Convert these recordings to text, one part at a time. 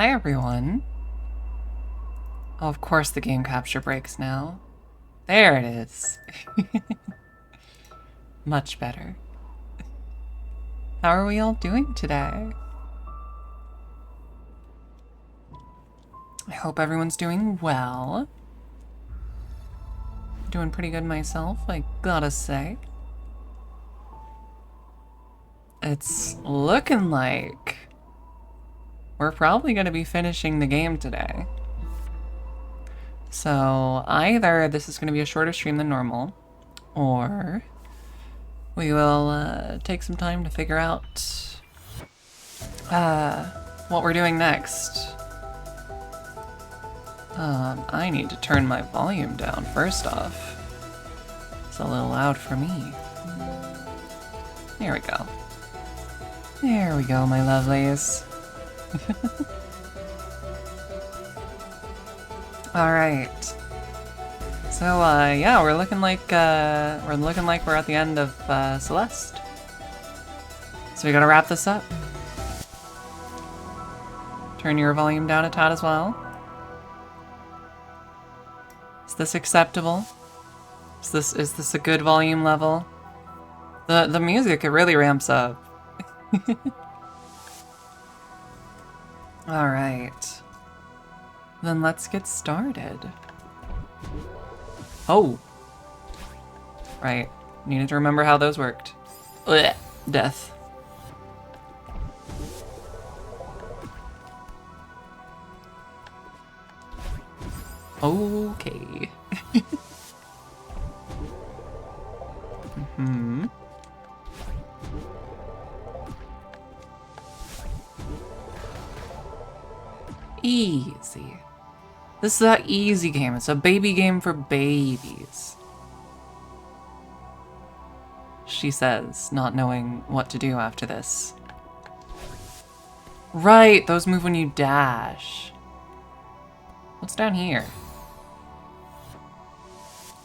Hi everyone. Oh, of course the game capture breaks now. There it is. Much better. How are we all doing today? I hope everyone's doing well. Doing pretty good myself, I gotta say. It's looking like we're probably gonna be finishing the game today. So either this is gonna be a shorter stream than normal, or we will take some time to figure out what we're doing next. I need to turn my volume down first off. It's a little loud for me. There we go. There we go, my lovelies. Alright. So, yeah, we're looking like we're at the end of Celeste. So we gotta wrap this up. Turn your volume down a tad as well. Is this acceptable? Is this a good volume level? The music, it really ramps up. Alright. Then let's get started. Oh! Right. Needed to remember how those worked. Ugh. Death. Okay. Mm-hmm. Easy. This is an easy game. It's a baby game for babies. She says, not knowing what to do after this. Right, those move when you dash. What's down here?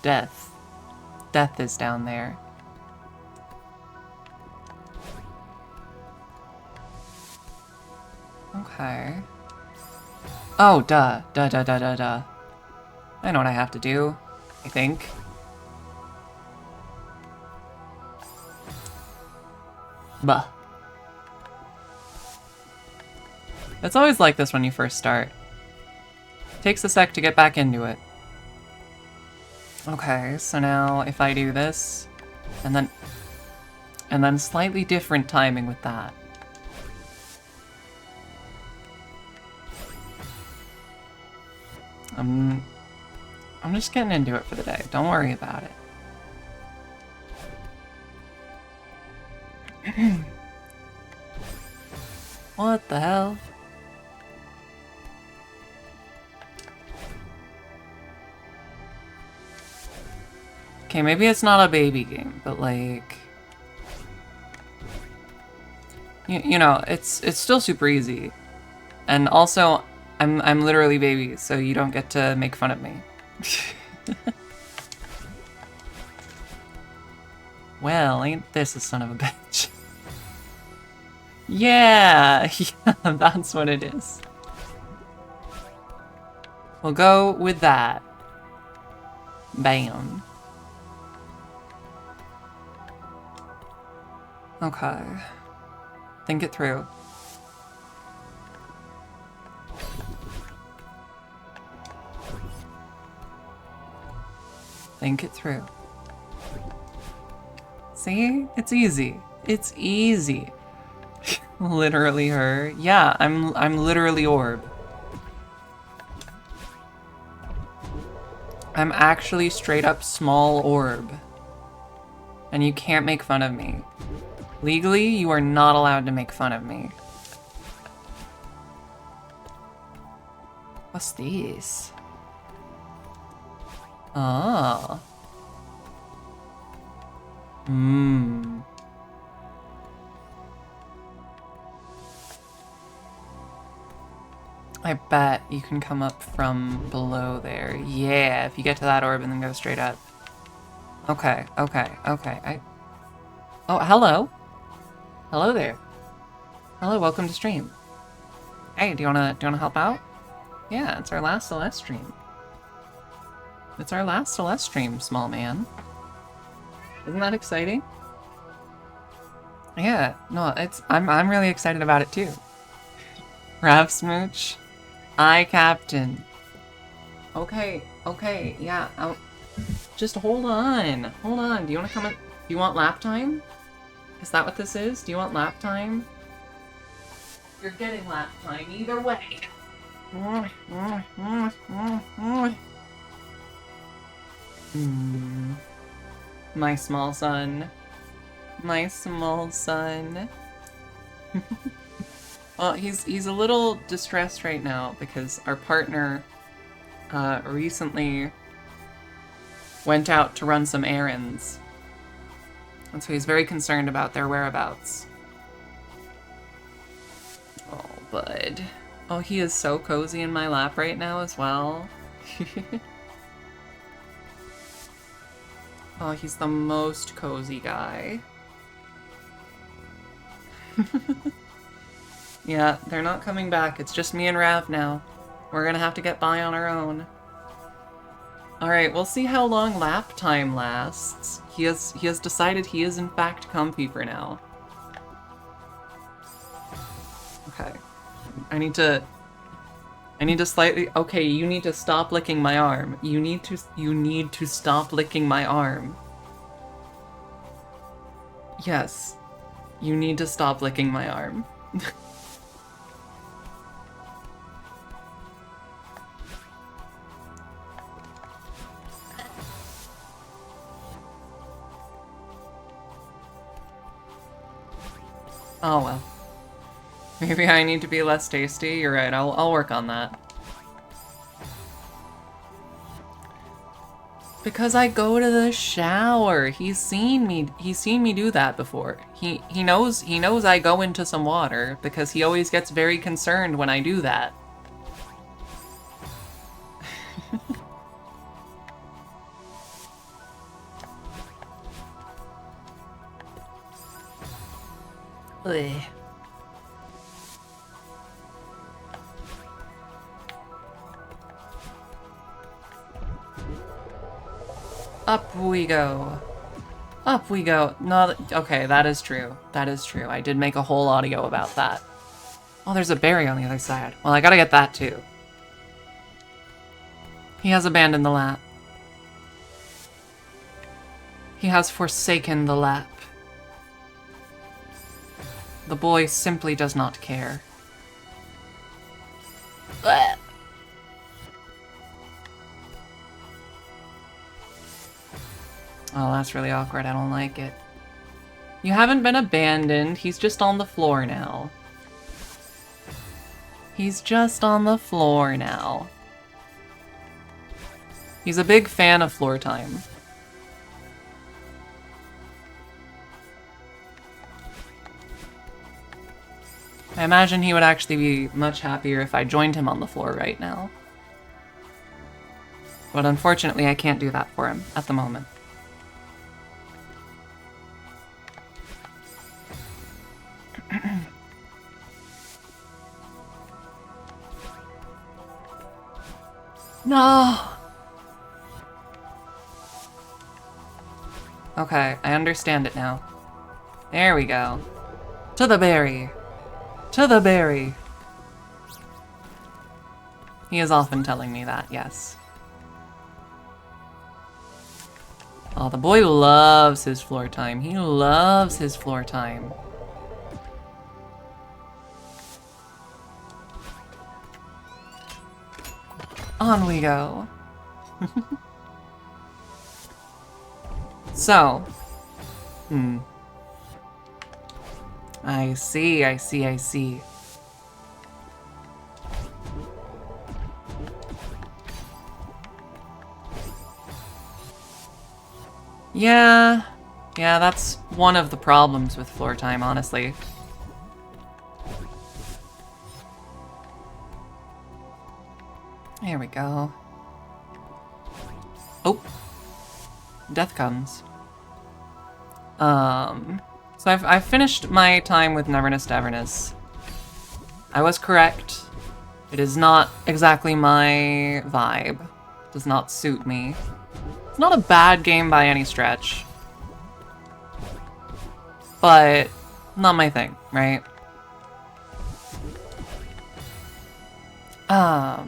Death. Death is down there. Okay. Oh, duh. Duh, duh, duh, duh, duh. I know what I have to do, I think. Bah. It's always like this when you first start. Takes a sec to get back into it. Okay, so now if I do this, and then slightly different timing with that. I'm just getting into it for the day. Don't worry about it. What the hell? Okay, maybe it's not a baby game, but like, you know, it's still super easy, and also I'm literally baby, so you don't get to make fun of me. Well, ain't this a son of a bitch? Yeah, yeah, that's what it is. We'll go with that. Bam. Okay. Think it through. Think it through. See? It's easy. It's easy. Literally her. Yeah, I'm literally orb. I'm actually straight up small orb. And you can't make fun of me. Legally, you are not allowed to make fun of me. What's this? Oh. Mmm. I bet you can come up from below there. Yeah, if you get to that orb and then go straight up. Okay, okay, okay. Oh, hello. Hello there. Hello, welcome to stream. Hey, do you wanna help out? Yeah, it's our last Celeste stream. It's our last Celeste stream, small man. Isn't that exciting? Yeah, no, I'm really excited about it too. Rav Smooch, Captain. Okay, yeah. Just hold on. Do you want to come in? Do you want lap time? Is that what this is? Do you want lap time? You're getting lap time either way. My small son. My small son. Well, he's a little distressed right now because our partner recently went out to run some errands. And so he's very concerned about their whereabouts. Oh, bud. Oh, he is so cozy in my lap right now as well. Oh, he's the most cozy guy. Yeah, they're not coming back. It's just me and Rav now. We're gonna have to get by on our own. Alright, we'll see how long lap time lasts. He has decided he is in fact comfy for now. Okay. I need to slightly... Okay, you need to stop licking my arm. You need to stop licking my arm. Yes. You need to stop licking my arm. Oh well. Maybe I need to be less tasty. You're right. I'll work on that. Because I go to the shower. He's seen me do that before. He knows I go into some water because he always gets very concerned when I do that. Ugh. Up we go. Up we go. No, okay, that is true. That is true. I did make a whole audio about that. Oh, there's a berry on the other side. Well, I gotta get that too. He has abandoned the lap. He has forsaken the lap. The boy simply does not care. Blech. Oh, that's really awkward. I don't like it. You haven't been abandoned. He's just on the floor now. He's just on the floor now. He's a big fan of floor time. I imagine he would actually be much happier if I joined him on the floor right now. But unfortunately, I can't do that for him at the moment. No! Okay, I understand it now. There we go. To the berry! To the berry! He is often telling me that, yes. Oh, the boy loves his floor time. He loves his floor time. On we go. So. I see. Yeah, that's one of the problems with floor time, honestly. There we go. Oh. Death comes. So I've finished my time with Neverness Deverness. I was correct. It is not exactly my vibe. It does not suit me. It's not a bad game by any stretch. But not my thing, right? But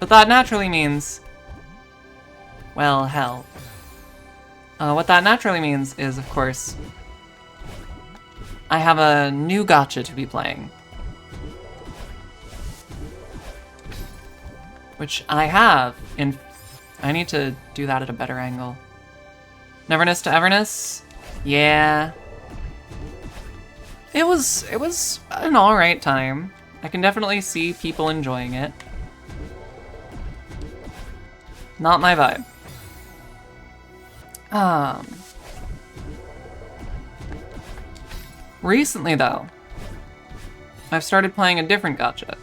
that naturally means, well, hell. What that naturally means is, of course, I have a new gacha to be playing. Which I have in... I need to do that at a better angle. Neverness to Everness? Yeah. It was an alright time. I can definitely see people enjoying it. Not my vibe. Recently, though, I've started playing a different gacha.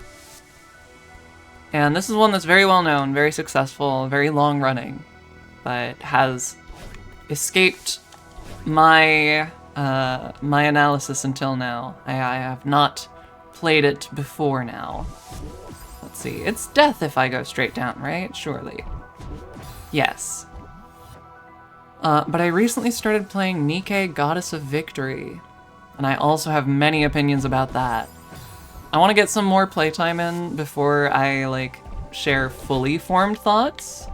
And this is one that's very well known, very successful, very long running, but has escaped my my analysis until now. I have not played it before now. Let's see, it's death if I go straight down, right? Surely. Yes. But I recently started playing Nike, Goddess of Victory, and I also have many opinions about that. I want to get some more playtime in before I, like, share fully formed thoughts.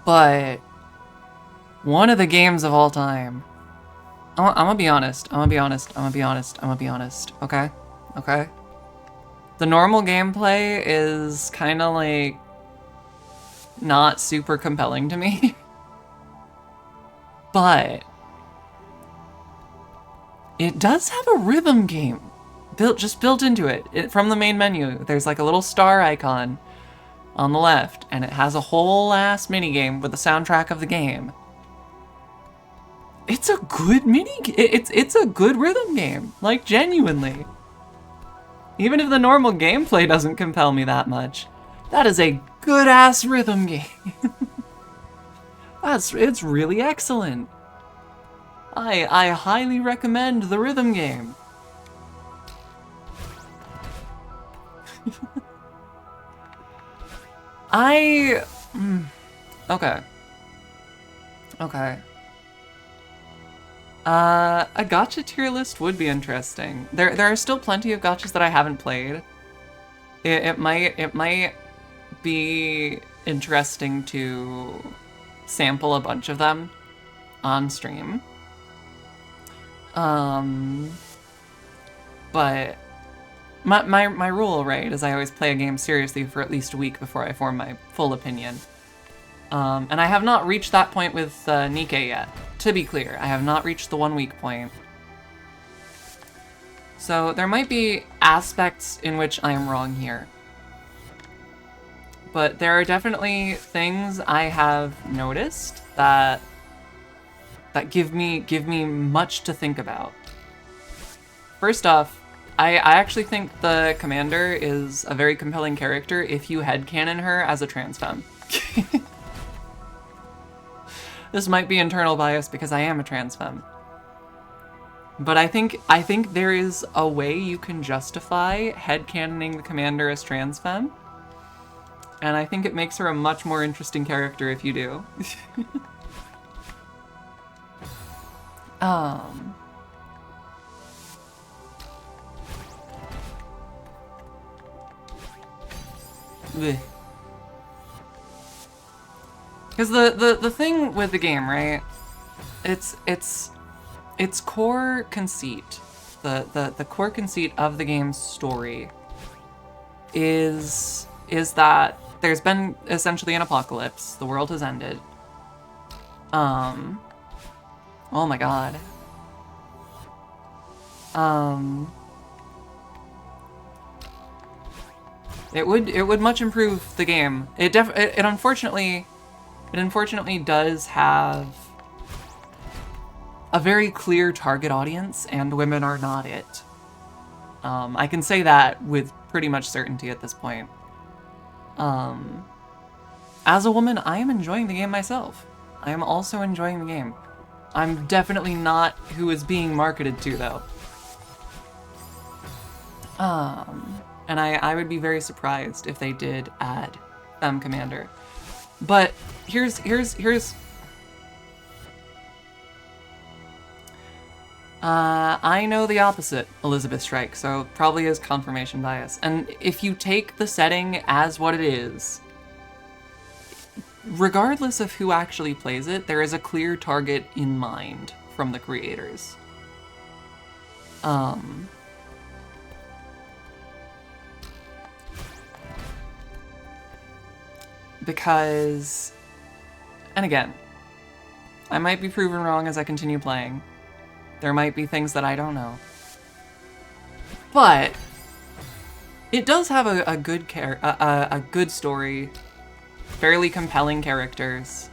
But one of the games of all time. I'm gonna be honest. I'm gonna be honest. I'm gonna be honest. I'm gonna be honest. Okay? Okay? The normal gameplay is kind of, like, not super compelling to me. But it does have a rhythm game just built into it. From the main menu. There's like a little star icon on the left, and it has a whole ass minigame with the soundtrack of the game. It's a good it's a good rhythm game, like genuinely. Even if the normal gameplay doesn't compel me that much, that is a good ass rhythm game. It's really excellent. I highly recommend the rhythm game. Okay. Okay. A gacha tier list would be interesting. There are still plenty of gachas that I haven't played. It might be interesting to sample a bunch of them on stream. But my rule, right, is I always play a game seriously for at least a week before I form my full opinion. And I have not reached that point with Nike yet. To be clear, I have not reached the 1 week point. So there might be aspects in which I am wrong here. But there are definitely things I have noticed that give me much to think about. First off, I actually think the commander is a very compelling character if you headcanon her as a trans femme. This might be internal bias because I am a trans femme. But I think there is a way you can justify headcanoning the commander as trans femme. And I think it makes her a much more interesting character if you do. Because the thing with the game, right? Its core conceit, the core conceit of the game's story is that there's been essentially an apocalypse. The world has ended. Oh my god. It would much improve the game. It unfortunately does have a very clear target audience, and women are not it. I can say that with pretty much certainty at this point. as a woman, I am enjoying the game myself. I am also enjoying the game. I'm definitely not who is being marketed to, though. And I would be very surprised if they did add Femme Commander. But here's I know the opposite, Elizabeth Strike, so probably is confirmation bias. And if you take the setting as what it is, regardless of who actually plays it, there is a clear target in mind from the creators. Because, and again, I might be proven wrong as I continue playing. There might be things that I don't know. But it does have a good story, fairly compelling characters.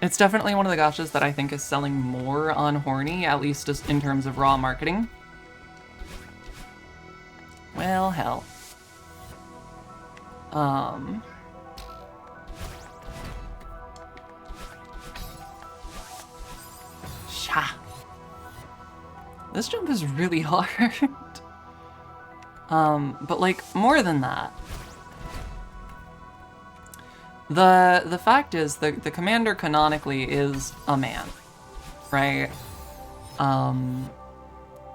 It's definitely one of the gachas that I think is selling more on horny, at least just in terms of raw marketing. Well, hell. Sha. This jump is really hard. But like, more than that. The fact is, the commander canonically is a man, right?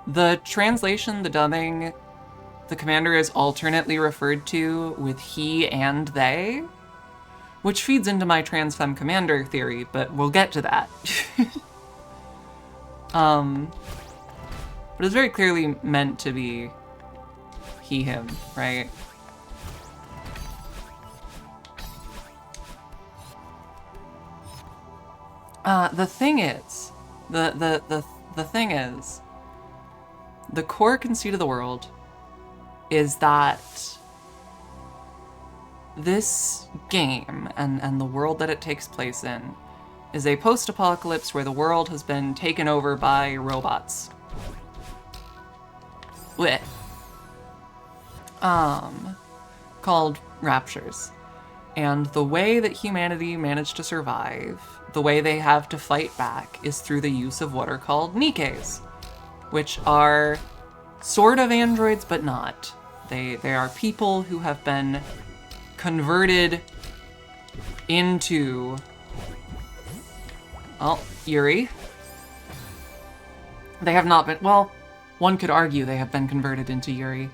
The translation, the dubbing, the commander is alternately referred to with he and they, which feeds into my trans femme commander theory, but we'll get to that. But it's very clearly meant to be he, him, right? The thing is, the thing is, the core conceit of the world is that this game and the world that it takes place in is a post-apocalypse where the world has been taken over by robots. Blech. Called raptures. And the way that humanity managed to survive, the way they have to fight back, is through the use of what are called Nikes, which are sort of androids, but not. They are people who have been converted into... Oh, Yuri. They have not been... Well, one could argue they have been converted into Yuri.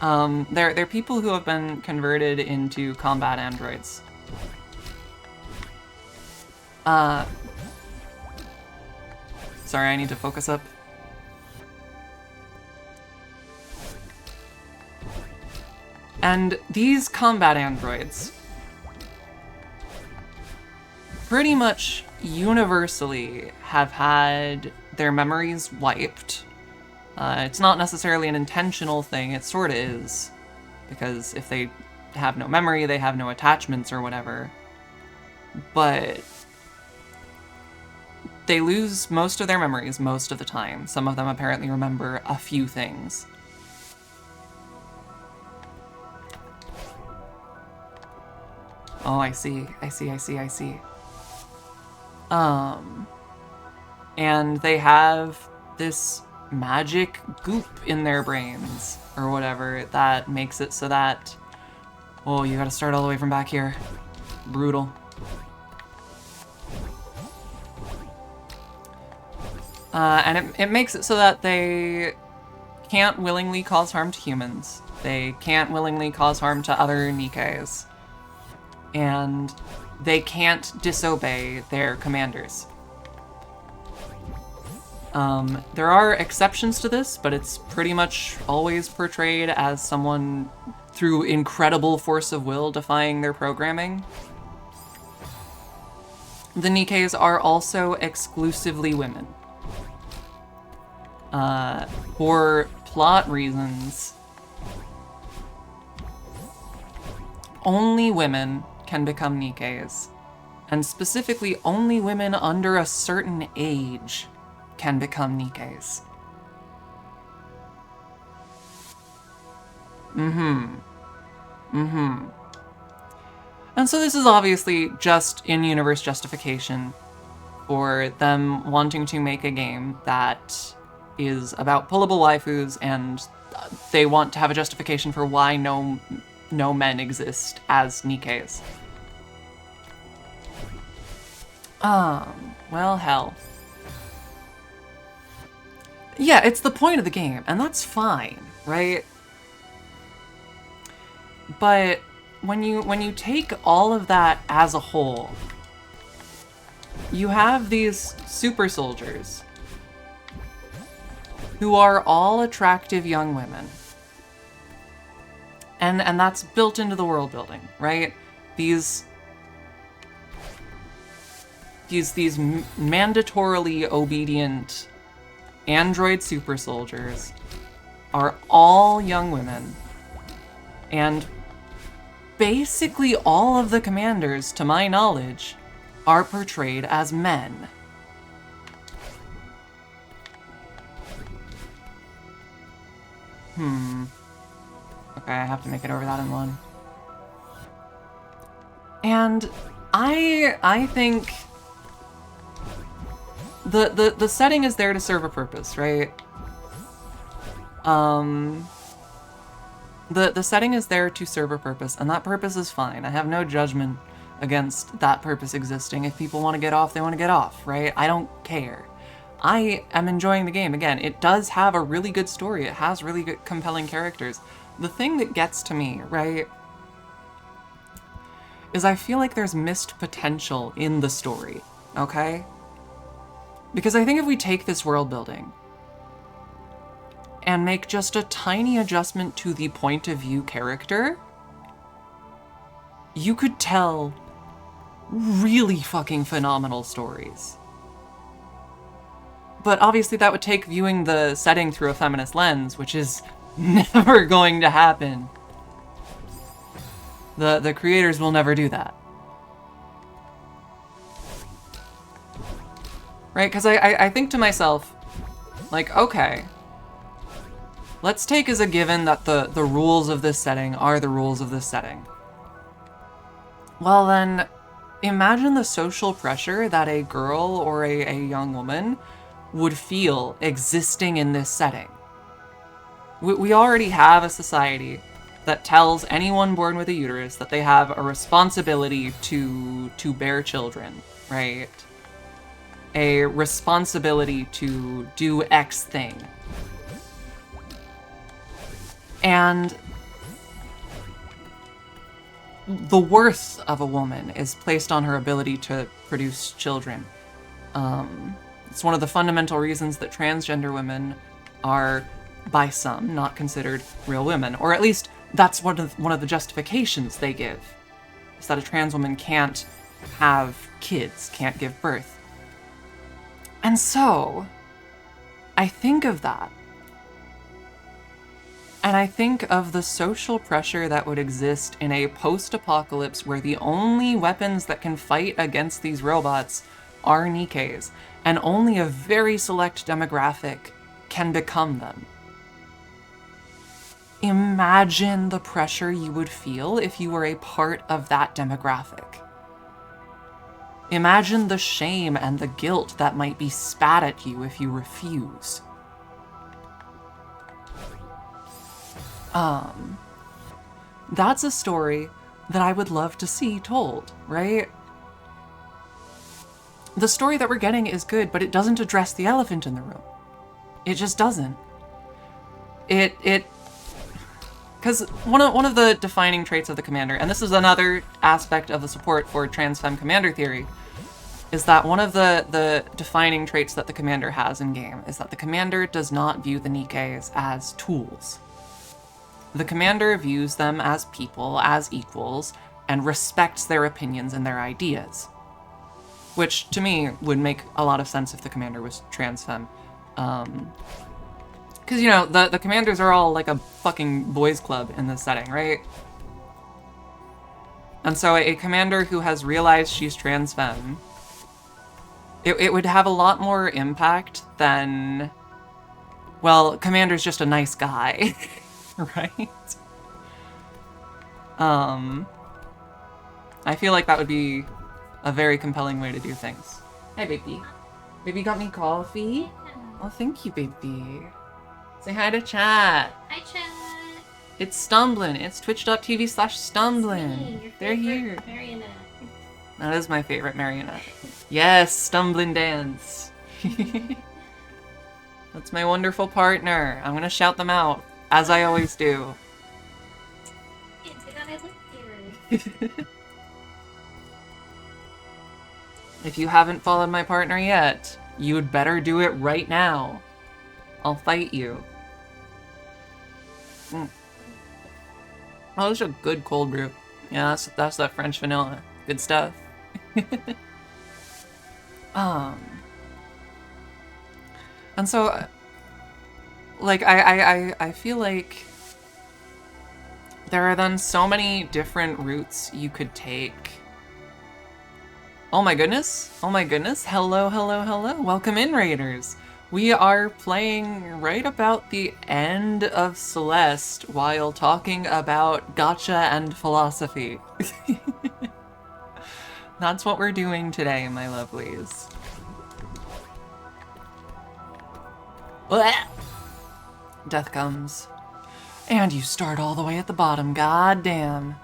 They're people who have been converted into combat androids. Sorry, I need to focus up. And these combat androids pretty much universally have had their memories wiped. It's not necessarily an intentional thing, it sort of is. Because if they have no memory, they have no attachments or whatever. But they lose most of their memories most of the time. Some of them apparently remember a few things. Oh, I see. And they have this magic goop in their brains, or whatever, that makes it so that... Oh, you gotta start all the way from back here. Brutal. And it makes it so that they can't willingly cause harm to humans. They can't willingly cause harm to other Nikes. And they can't disobey their commanders. There are exceptions to this, but it's pretty much always portrayed as someone through incredible force of will defying their programming. The Nikes are also exclusively women. For plot reasons, only women can become Nikes, and specifically only women under a certain age can become Nikes. And so this is obviously just in-universe justification for them wanting to make a game that is about pullable waifus, and they want to have a justification for why no men exist as Nikkeis. Well, hell. Yeah, it's the point of the game, and that's fine, right? But when you take all of that as a whole, you have these super soldiers who are all attractive young women. And that's built into the world building, right? These mandatorily obedient android super soldiers are all young women, and basically all of the commanders, to my knowledge, are portrayed as men. Okay, I have to make it over that in one. And I think the setting is there to serve a purpose, right? The setting is there to serve a purpose, and that purpose is fine. I have no judgment against that purpose existing. If people want to get off, they want to get off, right? I don't care. I am enjoying the game. Again, it does have a really good story. It has really good, compelling characters. The thing that gets to me, right, is I feel like there's missed potential in the story, okay? Because I think if we take this world building and make just a tiny adjustment to the point of view character, you could tell really fucking phenomenal stories. But obviously that would take viewing the setting through a feminist lens, which is never going to happen. The creators will never do that. Right? Because I think to myself, like, okay, let's take as a given that the rules of this setting are the rules of this setting. Well then, imagine the social pressure that a girl or a young woman would feel existing in this setting. We already have a society that tells anyone born with a uterus that they have a responsibility to bear children, right? A responsibility to do X thing. And the worth of a woman is placed on her ability to produce children. It's one of the fundamental reasons that transgender women are, by some, not considered real women. Or at least that's one of the justifications they give, is that a trans woman can't have kids, can't give birth. And so, I think of that. And I think of the social pressure that would exist in a post-apocalypse where the only weapons that can fight against these robots are Nikkeis, and only a very select demographic can become them. Imagine the pressure you would feel if you were a part of that demographic. Imagine the shame and the guilt that might be spat at you if you refuse. That's a story that I would love to see told, right? The story that we're getting is good, but it doesn't address the elephant in the room. It just doesn't. Because one of the defining traits of the commander, and this is another aspect of the support for trans-femme commander theory, is that one of the defining traits that the commander has in game is that the commander does not view the Nikkeis as tools. The commander views them as people, as equals, and respects their opinions and their ideas. Which, to me, would make a lot of sense if the commander was trans-femme. Because, you know, the commanders are all like a fucking boys club in this setting, right? And so a commander who has realized she's trans-femme, it would have a lot more impact than, well, commander's just a nice guy, right? I feel like that would be a very compelling way to do things. Hi, baby. Baby got me coffee? Oh, thank you, baby. Say hi to chat. Hi, chat. It's Stumblin'. It's twitch.tv/Stumblin'. They're here. Marionette. That is my favorite marionette. Yes, Stumblin' Dance. That's my wonderful partner. I'm gonna shout them out, as I always do. If you haven't followed my partner yet, you'd better do it right now. I'll fight you. Oh, this is a good cold brew. Yeah, that's that French vanilla. Good stuff. And so, like, I feel like there are then so many different routes you could take. Oh my goodness. Oh my goodness. Hello, hello, hello. Welcome in, Raiders. We are playing right about the end of Celeste while talking about gacha and philosophy. That's what we're doing today, my lovelies. Death comes. And you start all the way at the bottom, god damn.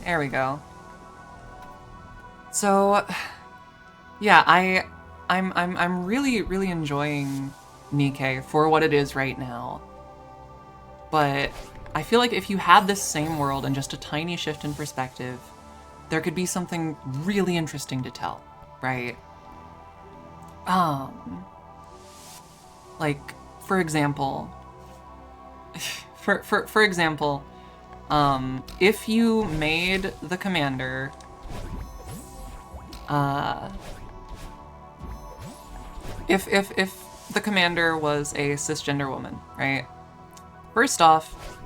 There we go. So, yeah, I'm really enjoying Nikke for what it is right now. But I feel like if you had this same world and just a tiny shift in perspective, there could be something really interesting to tell, right? Like, for example, for example, if you made the commander, if the commander was a cisgender woman, right? First off,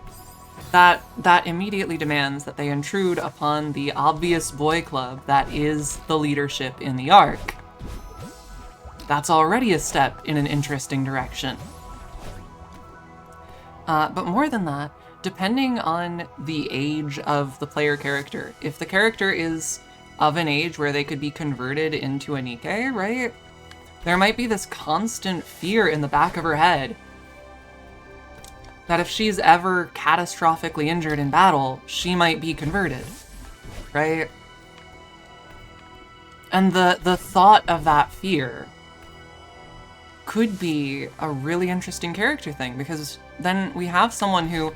that immediately demands that they intrude upon the obvious boy club that is the leadership in the arc. That's already a step in an interesting direction. But more than that, depending on the age of the player character, if the character is of an age where they could be converted into a Nikke, right? There might be this constant fear in the back of her head that if she's ever catastrophically injured in battle, she might be converted, right? And the thought of that fear could be a really interesting character thing, because then we have someone who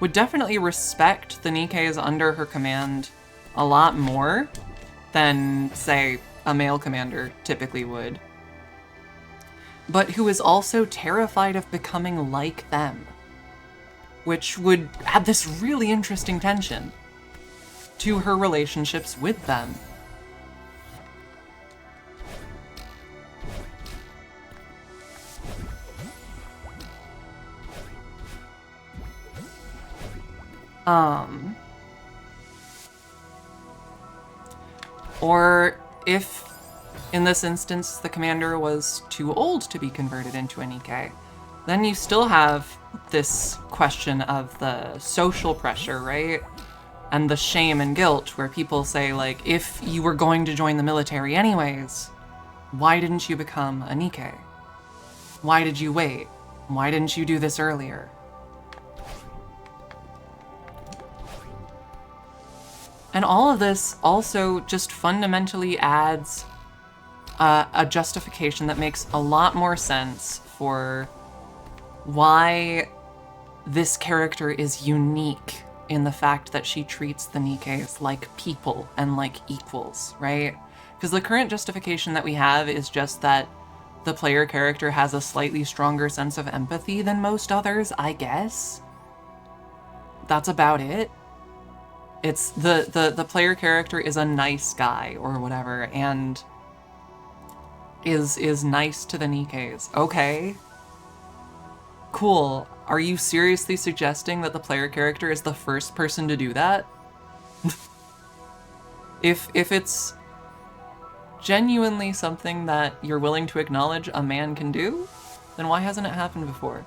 would definitely respect the Nikkes under her command a lot more than, say, a male commander typically would, but who is also terrified of becoming like them, which would add this really interesting tension to her relationships with them. Or if, in this instance, the commander was too old to be converted into a Nikke, then you still have this question of the social pressure, right? And the shame and guilt, where people say, like, if you were going to join the military anyways, why didn't you become a Nikke? Why did you wait? Why didn't you do this earlier? And all of this also just fundamentally adds a justification that makes a lot more sense for why this character is unique in the fact that she treats the Nikkes like people and like equals, right? Because the current justification that we have is just that the player character has a slightly stronger sense of empathy than most others, I guess. That's about it. It's the player character is a nice guy or whatever, and is nice to the Nikkes. Okay. Cool. Are you seriously suggesting that the player character is the first person to do that? If it's genuinely something that you're willing to acknowledge a man can do, then why hasn't it happened before?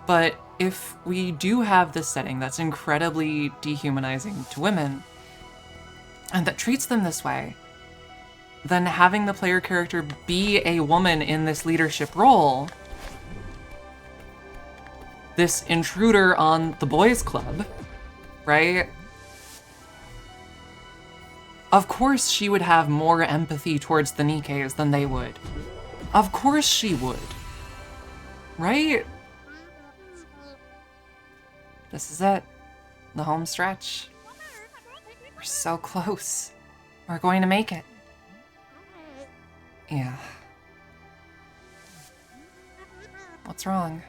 But if we do have this setting that's incredibly dehumanizing to women, and that treats them this way, then having the player character be a woman in this leadership role, this intruder on the boys' club, right? Of course she would have more empathy towards the Nikkeis than they would. Of course she would. Right? This is it. The home stretch. We're so close. We're going to make it. Yeah. What's wrong?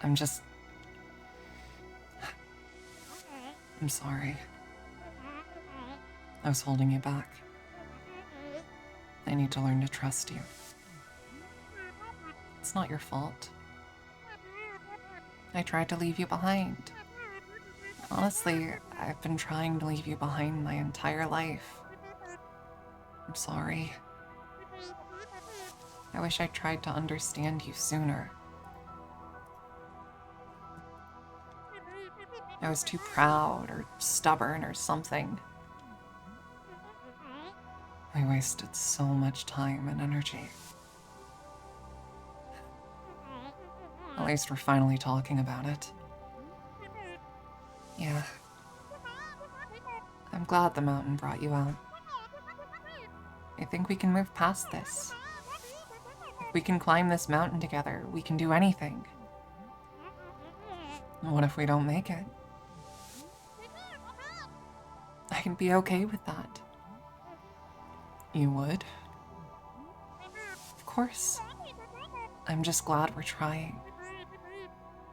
I'm sorry. I was holding you back. I need to learn to trust you. It's not your fault. I tried to leave you behind. Honestly, I've been trying to leave you behind my entire life. I'm sorry. I wish I tried to understand you sooner. I was too proud or stubborn or something. We wasted so much time and energy. At least we're finally talking about it. Yeah. I'm glad the mountain brought you out. I think we can move past this. If we can climb this mountain together, we can do anything. What if we don't make it? I can be okay with that. You would? Of course. I'm just glad we're trying.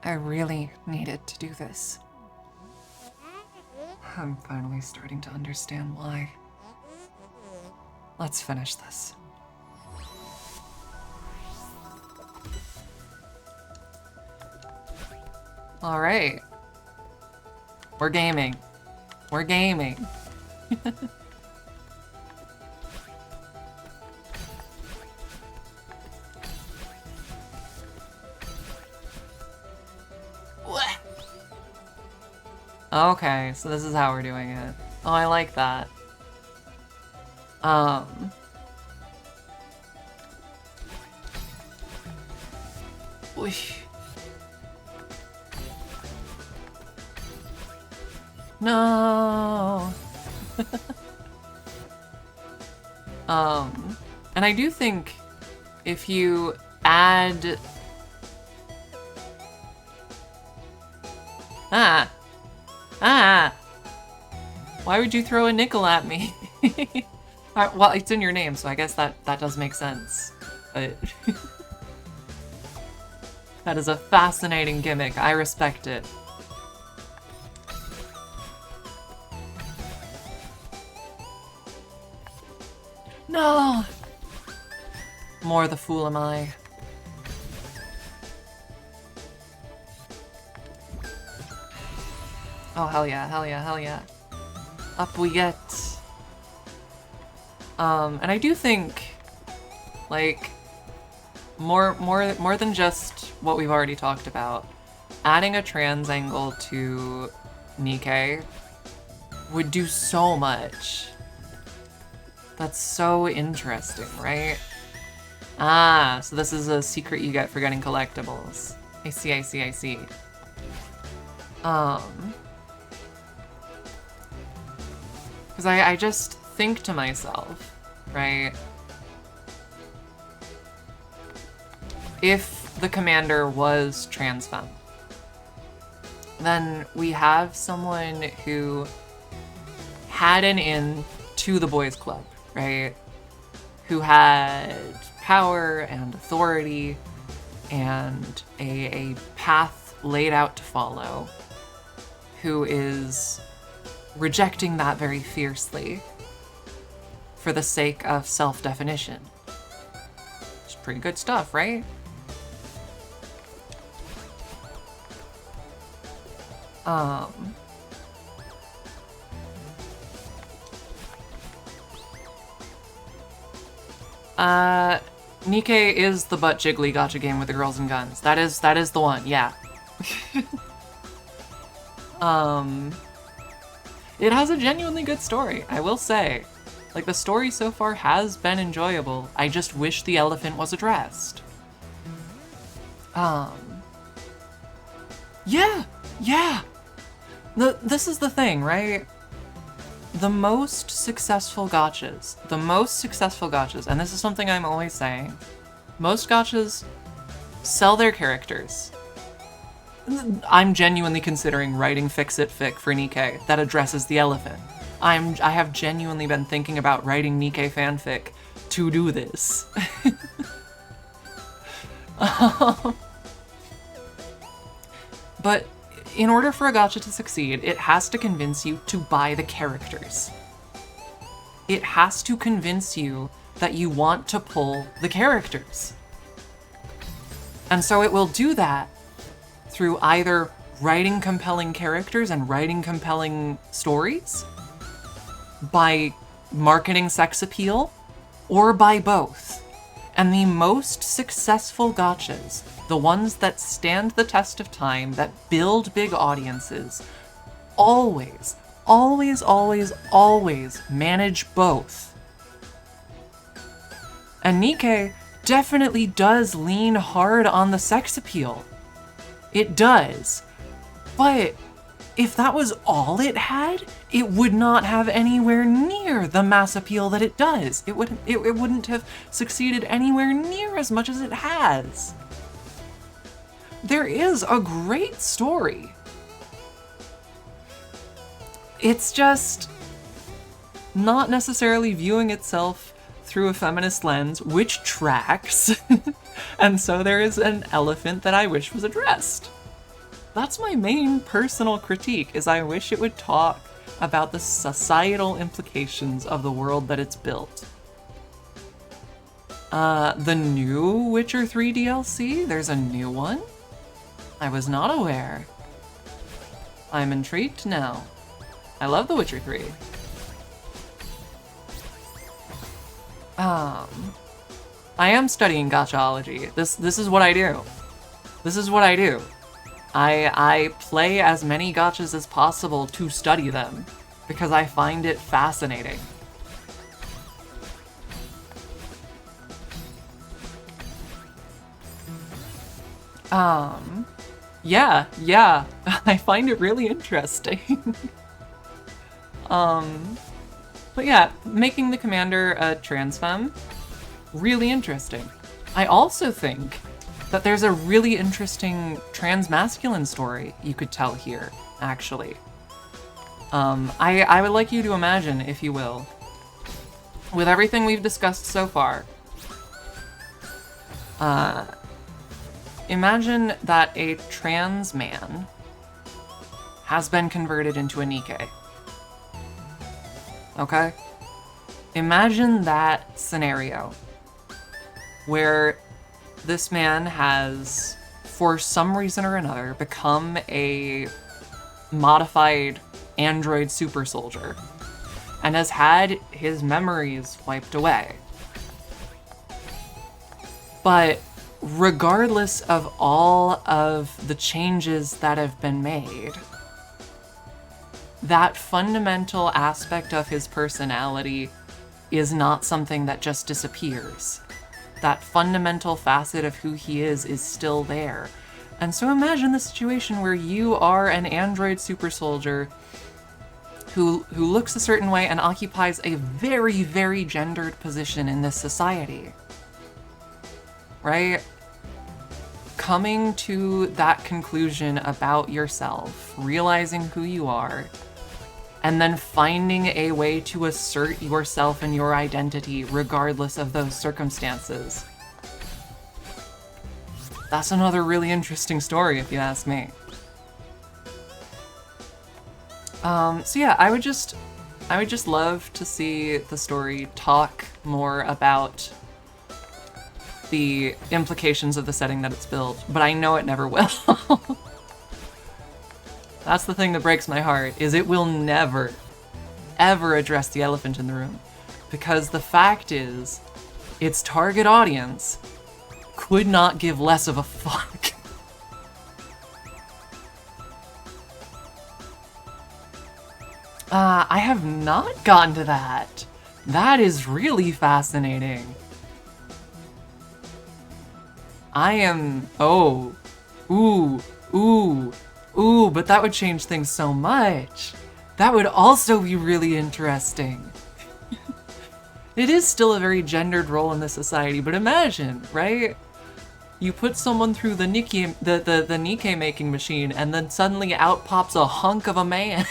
I really needed to do this. I'm finally starting to understand why. Let's finish this. All right. We're gaming. We're gaming. Okay, so this is how we're doing it. Oh, I like that. Whoosh. No. And I do think if you add why would you throw a nickel at me? Well, it's in your name, so I guess that does make sense. But that is a fascinating gimmick. I respect it. No! More the fool am I. Oh, hell yeah, hell yeah, hell yeah. Up we get. And I do think, like, more than just what we've already talked about, adding a trans angle to Nikke would do so much. That's so interesting, right? Ah, so this is a secret you get for getting collectibles. I see, I see, I see. Because I just think to myself, right? If the commander was trans femme, then we have someone who had an in to the boys' club, right? Who had power and authority and a path laid out to follow, who is rejecting that very fiercely for the sake of self-definition. It's pretty good stuff, right? Nikkei is the butt jiggly gacha game with the girls and guns. That is the one, yeah. It has a genuinely good story, I will say. Like, the story so far has been enjoyable. I just wish the elephant was addressed. Yeah! This is the thing, right? The most successful gachas, and this is something I'm always saying, most gachas sell their characters. I'm genuinely considering writing Fix-It Fic for Nikkei that addresses the elephant. I have genuinely been thinking about writing Nikkei fanfic to do this. But in order for a gacha to succeed, it has to convince you to buy the characters. It has to convince you that you want to pull the characters. And so it will do that through either writing compelling characters and writing compelling stories, by marketing sex appeal, or by both. And the most successful gachas, the ones that stand the test of time, that build big audiences, always manage both. And Nikkei definitely does lean hard on the sex appeal. It does. But if that was all it had, it would not have anywhere near the mass appeal that it does. It wouldn't have succeeded anywhere near as much as it has. There is a great story. It's just not necessarily viewing itself through a feminist lens, which tracks. And so there is an elephant that I wish was addressed. That's my main personal critique, is I wish it would talk about the societal implications of the world that it's built. The new Witcher 3 DLC? There's a new one? I was not aware. I'm intrigued now. I love The Witcher 3. I am studying gachology. This is what I do. This is what I do. I play as many gachas as possible to study them, because I find it fascinating. Yeah, I find it really interesting. But yeah, making the commander a trans femme, really interesting. I also think that there's a really interesting trans-masculine story you could tell here, actually. I would like you to imagine, if you will, with everything we've discussed so far, imagine that a trans man has been converted into a Nikkei. Okay? Imagine that scenario where this man has, for some reason or another, become a modified android super soldier and has had his memories wiped away. But regardless of all of the changes that have been made, that fundamental aspect of his personality is not something that just disappears. That fundamental facet of who he is still there. And so imagine the situation where you are an android super soldier who looks a certain way and occupies a very, very gendered position in this society. Right? Coming to that conclusion about yourself, realizing who you are, and then finding a way to assert yourself and your identity regardless of those circumstances. That's another really interesting story, if you ask me. So yeah, I would just love to see the story talk more about the implications of the setting that it's built, but I know it never will. That's the thing that breaks my heart, is it will never, ever address the elephant in the room. Because the fact is, its target audience could not give less of a fuck. I have not gotten to that. That is really fascinating. I am... Oh. Ooh. Ooh. Ooh, but that would change things so much. That would also be really interesting. It is still a very gendered role in this society, but imagine, right? You put someone through the Nikkei making machine, and then suddenly out pops a hunk of a man.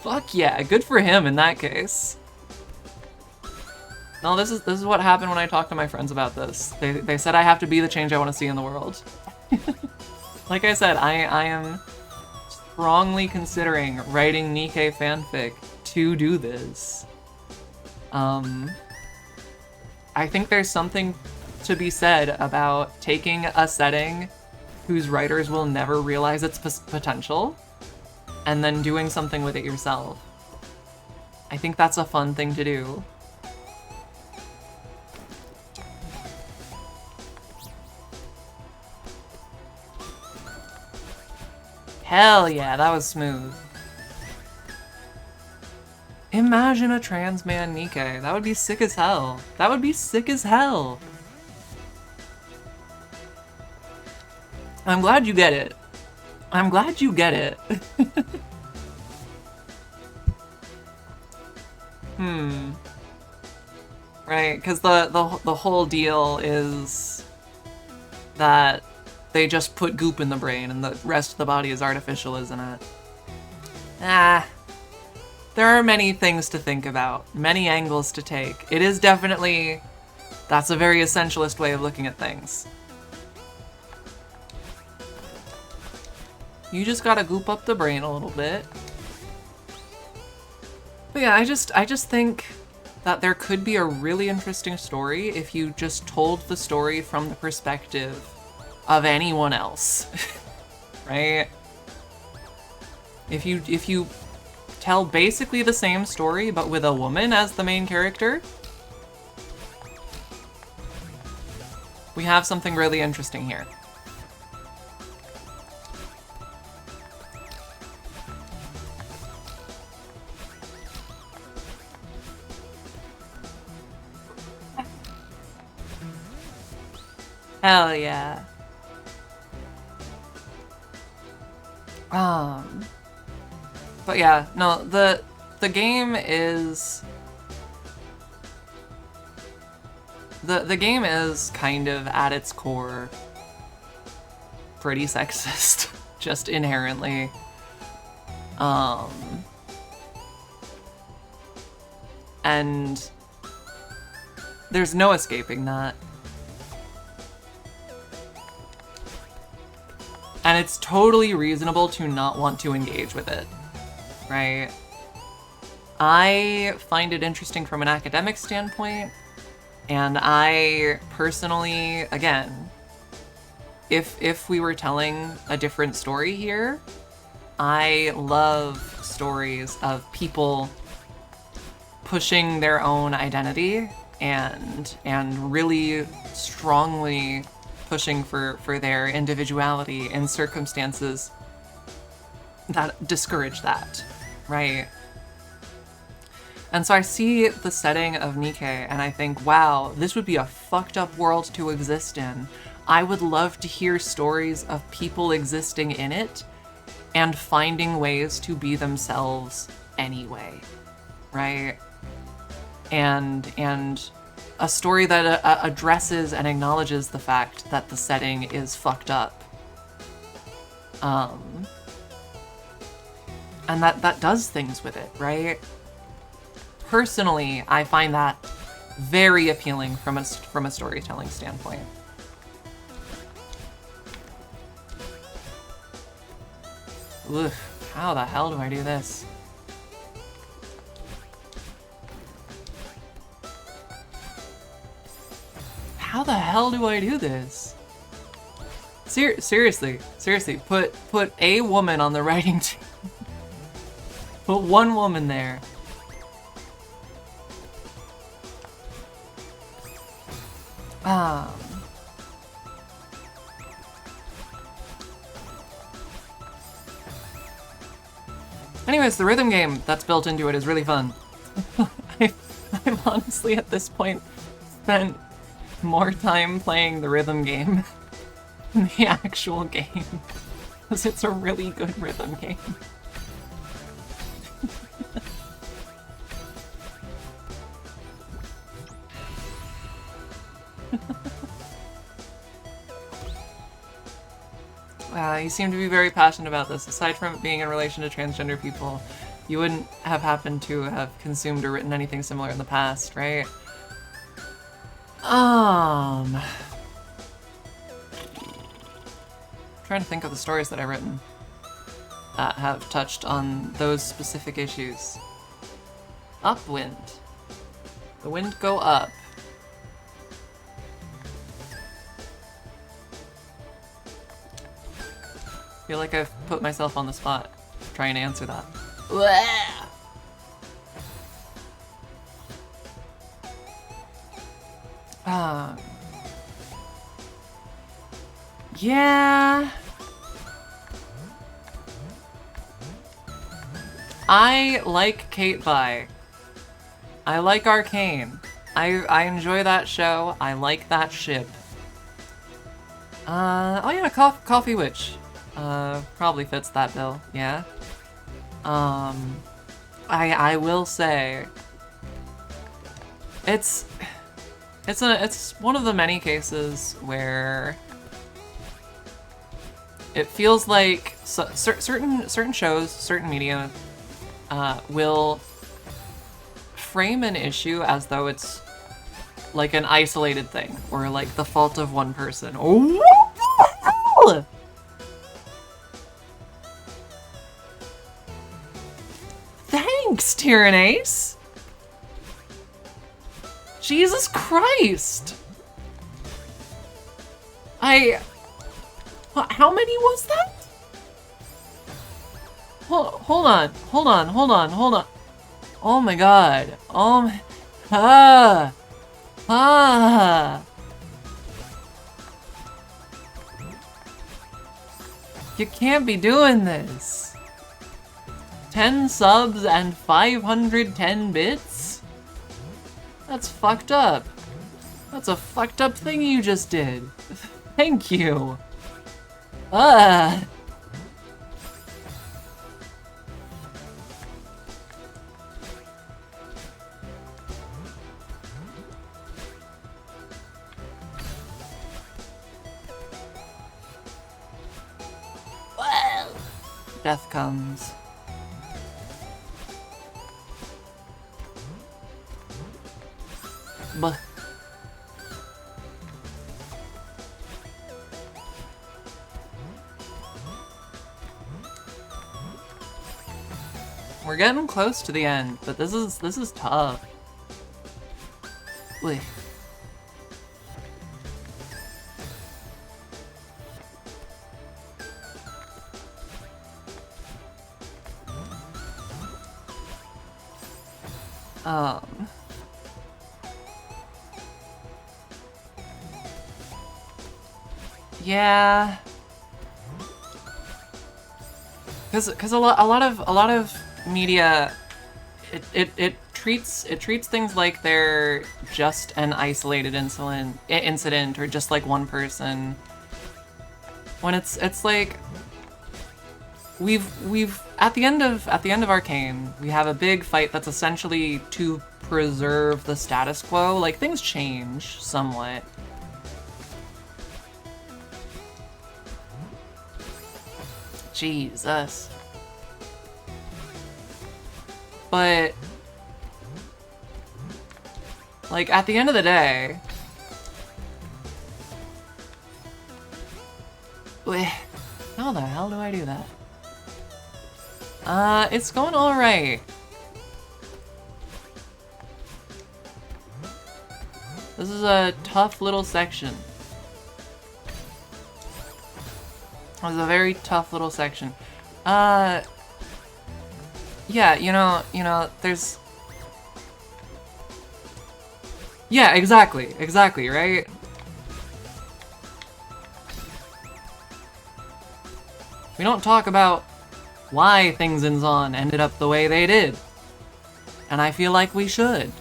Fuck yeah, good for him in that case. No, this is what happened when I talked to my friends about this. They said I have to be the change I want to see in the world. Like I said, I am strongly considering writing Nikkei fanfic to do this. I think there's something to be said about taking a setting whose writers will never realize its potential and then doing something with it yourself. I think that's a fun thing to do. Hell yeah, that was smooth. Imagine a trans man Nikkei. That would be sick as hell. That would be sick as hell. I'm glad you get it. I'm glad you get it. Right, because the whole deal is that they just put goop in the brain and the rest of the body is artificial, isn't it? There are many things to think about, many angles to take. It is definitely... That's a very essentialist way of looking at things. You just gotta goop up the brain a little bit. But yeah, I just think that there could be a really interesting story if you just told the story from the perspective of anyone else. Right? If you tell basically the same story but with a woman as the main character, we have something really interesting here. Hell yeah. But yeah, no, the game is... The game is kind of, at its core, pretty sexist, just inherently. And there's no escaping that. And it's totally reasonable to not want to engage with it, right? I find it interesting from an academic standpoint, and I personally, again, if we were telling a different story here, I love stories of people pushing their own identity and really strongly pushing for their individuality in circumstances that discourage that, right? And so I see the setting of Nikkei and I think, wow, this would be a fucked up world to exist in. I would love to hear stories of people existing in it and finding ways to be themselves anyway, right? And a story that addresses and acknowledges the fact that the setting is fucked up. And that does things with it, right? Personally, I find that very appealing from a storytelling standpoint. Oof, how the hell do I do this? How the hell do I do this? Seriously, put a woman on the writing team. Put one woman there. Um, Anyways, the rhythm game that's built into it is really fun. I've honestly, at this point, spent more time playing the rhythm game than the actual game. Because it's a really good rhythm game. You seem to be very passionate about this. Aside from it being in relation to transgender people, you wouldn't have happened to have consumed or written anything similar in the past, right? Trying to think of the stories that I've written that have touched on those specific issues. Upwind. The wind go up. I feel like I've put myself on the spot trying to answer that. Yeah. I like Kate Vi. I like Arcane. I enjoy that show. I like that ship. Oh yeah, Coffee Witch. Probably fits that bill, yeah. I will say it's one of the many cases where it feels like certain shows, certain media will frame an issue as though it's like an isolated thing or like the fault of one person. Oh, what the hell? Thanks, Tyranace! Jesus Christ! How many was that? Hold on. Oh my god. Oh my... You can't be doing this. 10 subs and 510 bits? That's fucked up. That's a fucked up thing you just did. Thank you. Death comes. But we're getting close to the end, but this is tough. Wait. Yeah. Because a lot of media, it treats things like they're just an isolated incident or just like one person. When it's like we've at the end of Arcane, we have a big fight that's essentially to preserve the status quo. Like things change somewhat. Jesus. But like at the end of the day, how the hell do I do that? It's going all right. This is a tough little section. It was a very tough little section. Yeah, you know, there's... Yeah, exactly, right? We don't talk about why things in Zon ended up the way they did. And I feel like we should.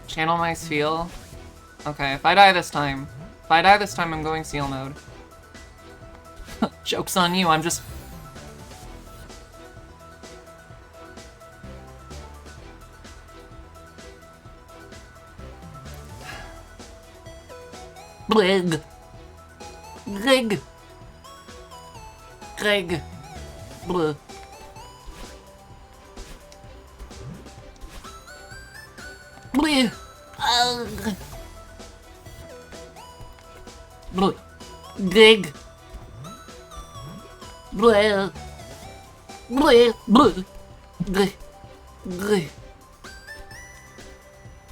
Channel my Seal. Okay, if I die this time, I'm going Seal mode. Joke's on you, I'm just... Blig. Grig. Greg. Bleh. Bleh. Ugh. Bleh. Grig. Bleh. Bleh. Bleh. Bleh. Bleh.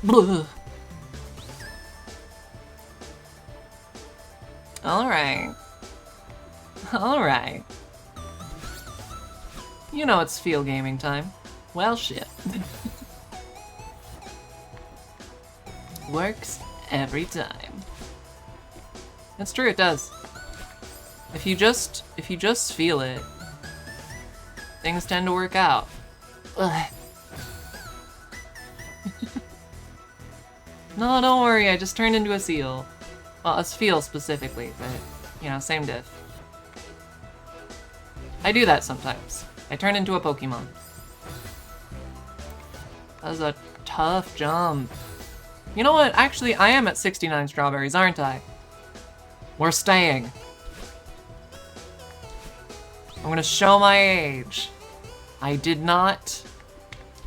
Bleh. Alright. Alright. You know it's Feel Gaming time. Well, shit. Works every time. That's true, it does. If you just feel it, things tend to work out. Ugh. No, don't worry, I just turned into a seal. Well, a seal specifically, but, you know, same diff. I do that sometimes. I turn into a Pokemon. That was a tough jump. You know what? Actually, I am at 69 strawberries, aren't I? We're staying. I'm gonna show my age. I did not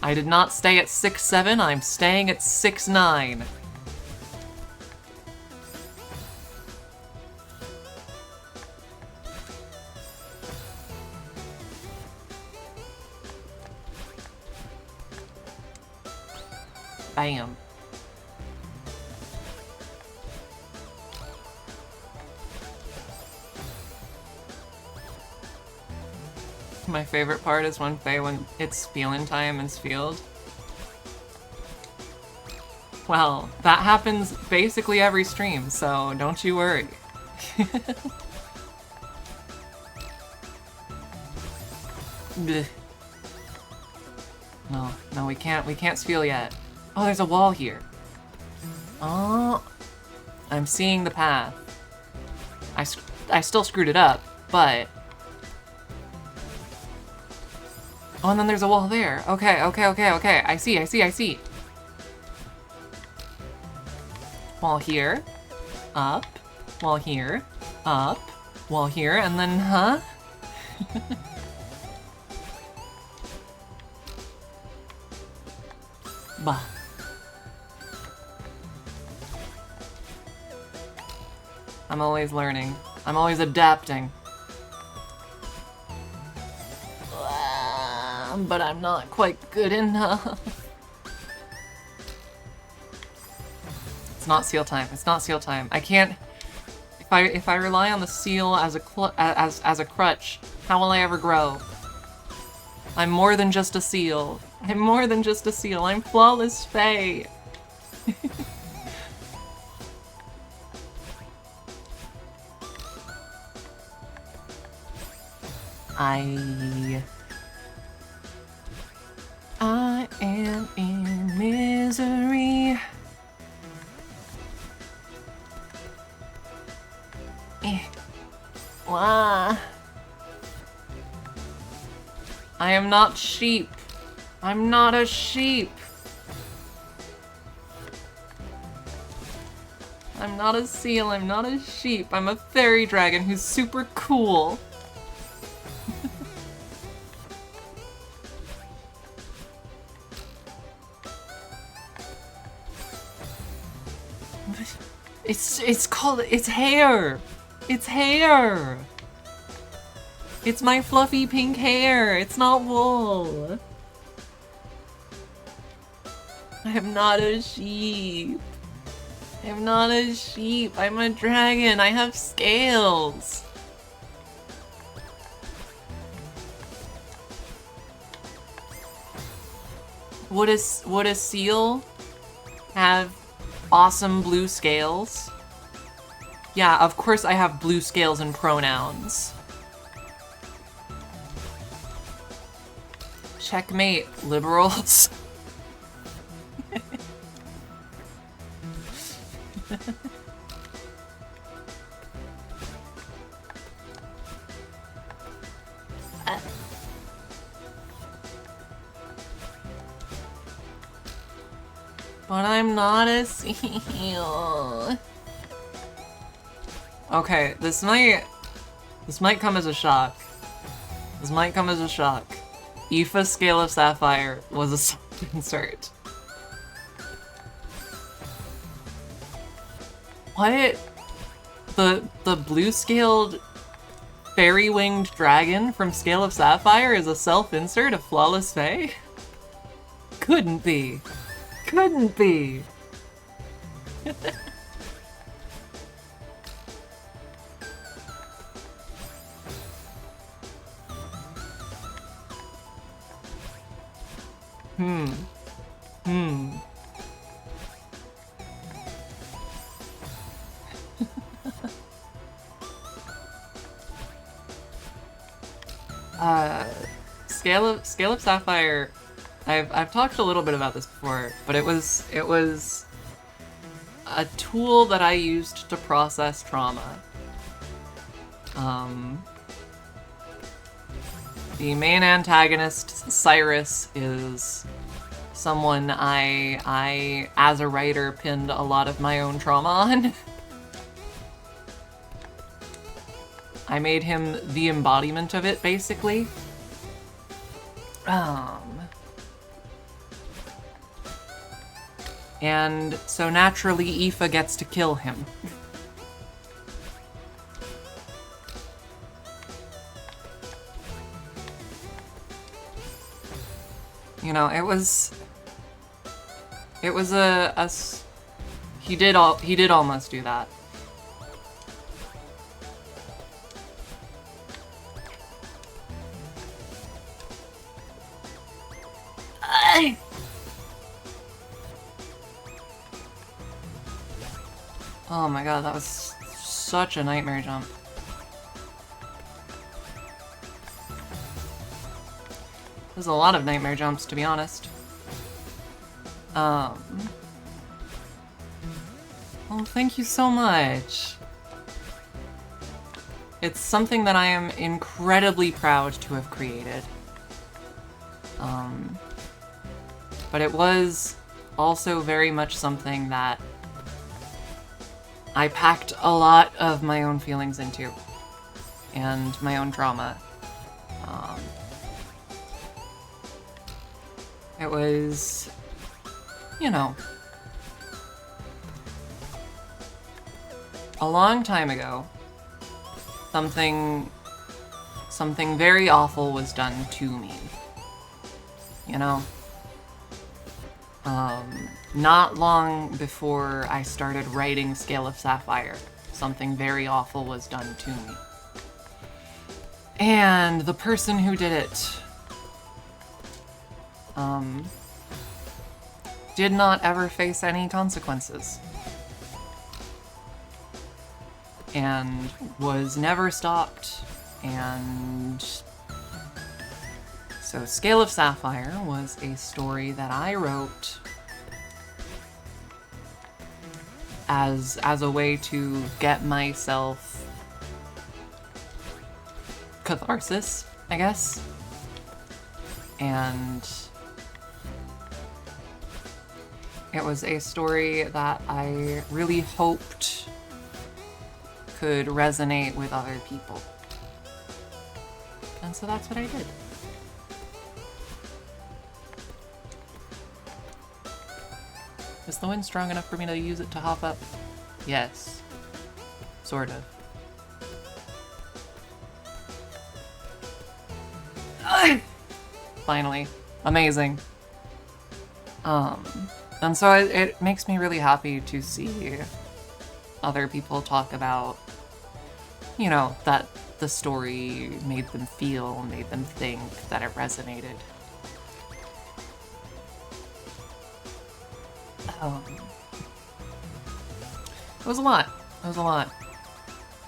stay at 6'7", I'm staying at 6'9". Bam. My favorite part is when it's feeling time in Field. Well, that happens basically every stream, so don't you worry. No, we can't feel yet. Oh, there's a wall here. Oh, I'm seeing the path. I still screwed it up, but... Oh, and then there's a wall there. Okay. I see. Wall here. Up. Wall here. Up. Wall here, and then, huh? Bah. I'm always learning. I'm always adapting. But I'm not quite good enough. It's not seal time. It's not seal time. I can't. If I rely on the seal as a crutch, how will I ever grow? I'm more than just a seal. I'm more than just a seal. I'm Flawless Faye. I am in misery. Wah. I am not sheep. I'm not a sheep. I'm not a seal. I'm not a sheep. I'm a fairy dragon who's super cool. It's hair! It's hair! It's my fluffy pink hair! It's not wool! I am not a sheep. I am not a sheep. I'm a dragon. I have scales. Would a seal have awesome blue scales? Yeah, of course I have blue scales and pronouns. Checkmate, liberals. But I'm not a seal. Okay, this might come as a shock. This might come as a shock. Aoife's Scale of Sapphire was a self-insert. What? The blue-scaled fairy-winged dragon from Scale of Sapphire is a self-insert of Flawless Fae? Couldn't be. Couldn't be. Scale of Sapphire, I've talked a little bit about this before, but it was a tool that I used to process trauma. The main antagonist, Cyrus, is someone I as a writer pinned a lot of my own trauma on. I made him the embodiment of it, basically. And so naturally, Aoife gets to kill him. You know, it was he did almost do that. Oh my god, that was such a nightmare jump. There's a lot of nightmare jumps, to be honest. Well, thank you so much. It's something that I am incredibly proud to have created. But it was also very much something that I packed a lot of my own feelings into, and my own trauma. It was, you know, a long time ago, something very awful was done to me, you know? Not long before I started writing Scale of Sapphire, something very awful was done to me. And the person who did it, did not ever face any consequences. And was never stopped, and so Scale of Sapphire was a story that I wrote as a way to get myself catharsis, I guess. And it was a story that I really hoped could resonate with other people. And so that's what I did. Is the wind strong enough for me to use it to hop up? Yes. Sort of. Finally. Amazing. And so it makes me really happy to see other people talk about, you know, that the story made them feel, made them think, that it resonated. It was a lot. It was a lot.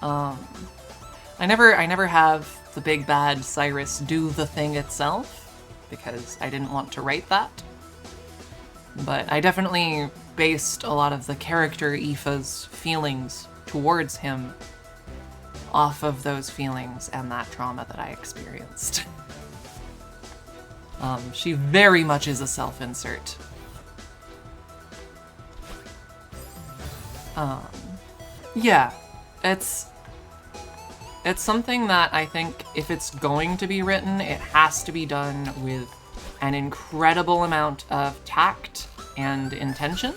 I never have the big bad Cyrus do the thing itself, because I didn't want to write that. But I definitely based a lot of the character Aoife's feelings towards him off of those feelings and that trauma that I experienced. She very much is a self-insert. Yeah, it's something that I think if it's going to be written, it has to be done with an incredible amount of tact and intention.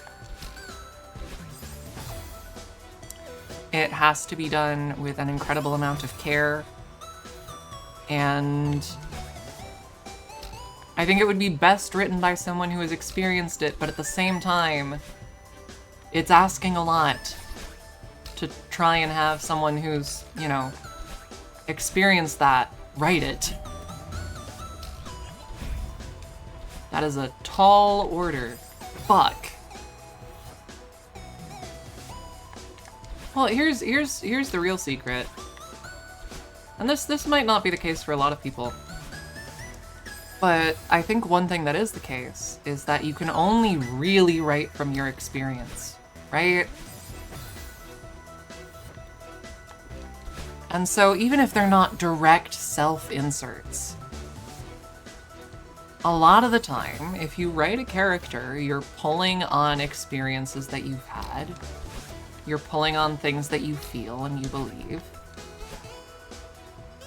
It has to be done with an incredible amount of care, and I think it would be best written by someone who has experienced it, but at the same time, it's asking a lot to try and have someone who's, you know, experienced that write it. That is a tall order. Fuck. Well, here's the real secret. And this might not be the case for a lot of people. But I think one thing that is the case is that you can only really write from your experience, right? And so even if they're not direct self-inserts, a lot of the time, if you write a character, you're pulling on experiences that you've had. You're pulling on things that you feel and you believe.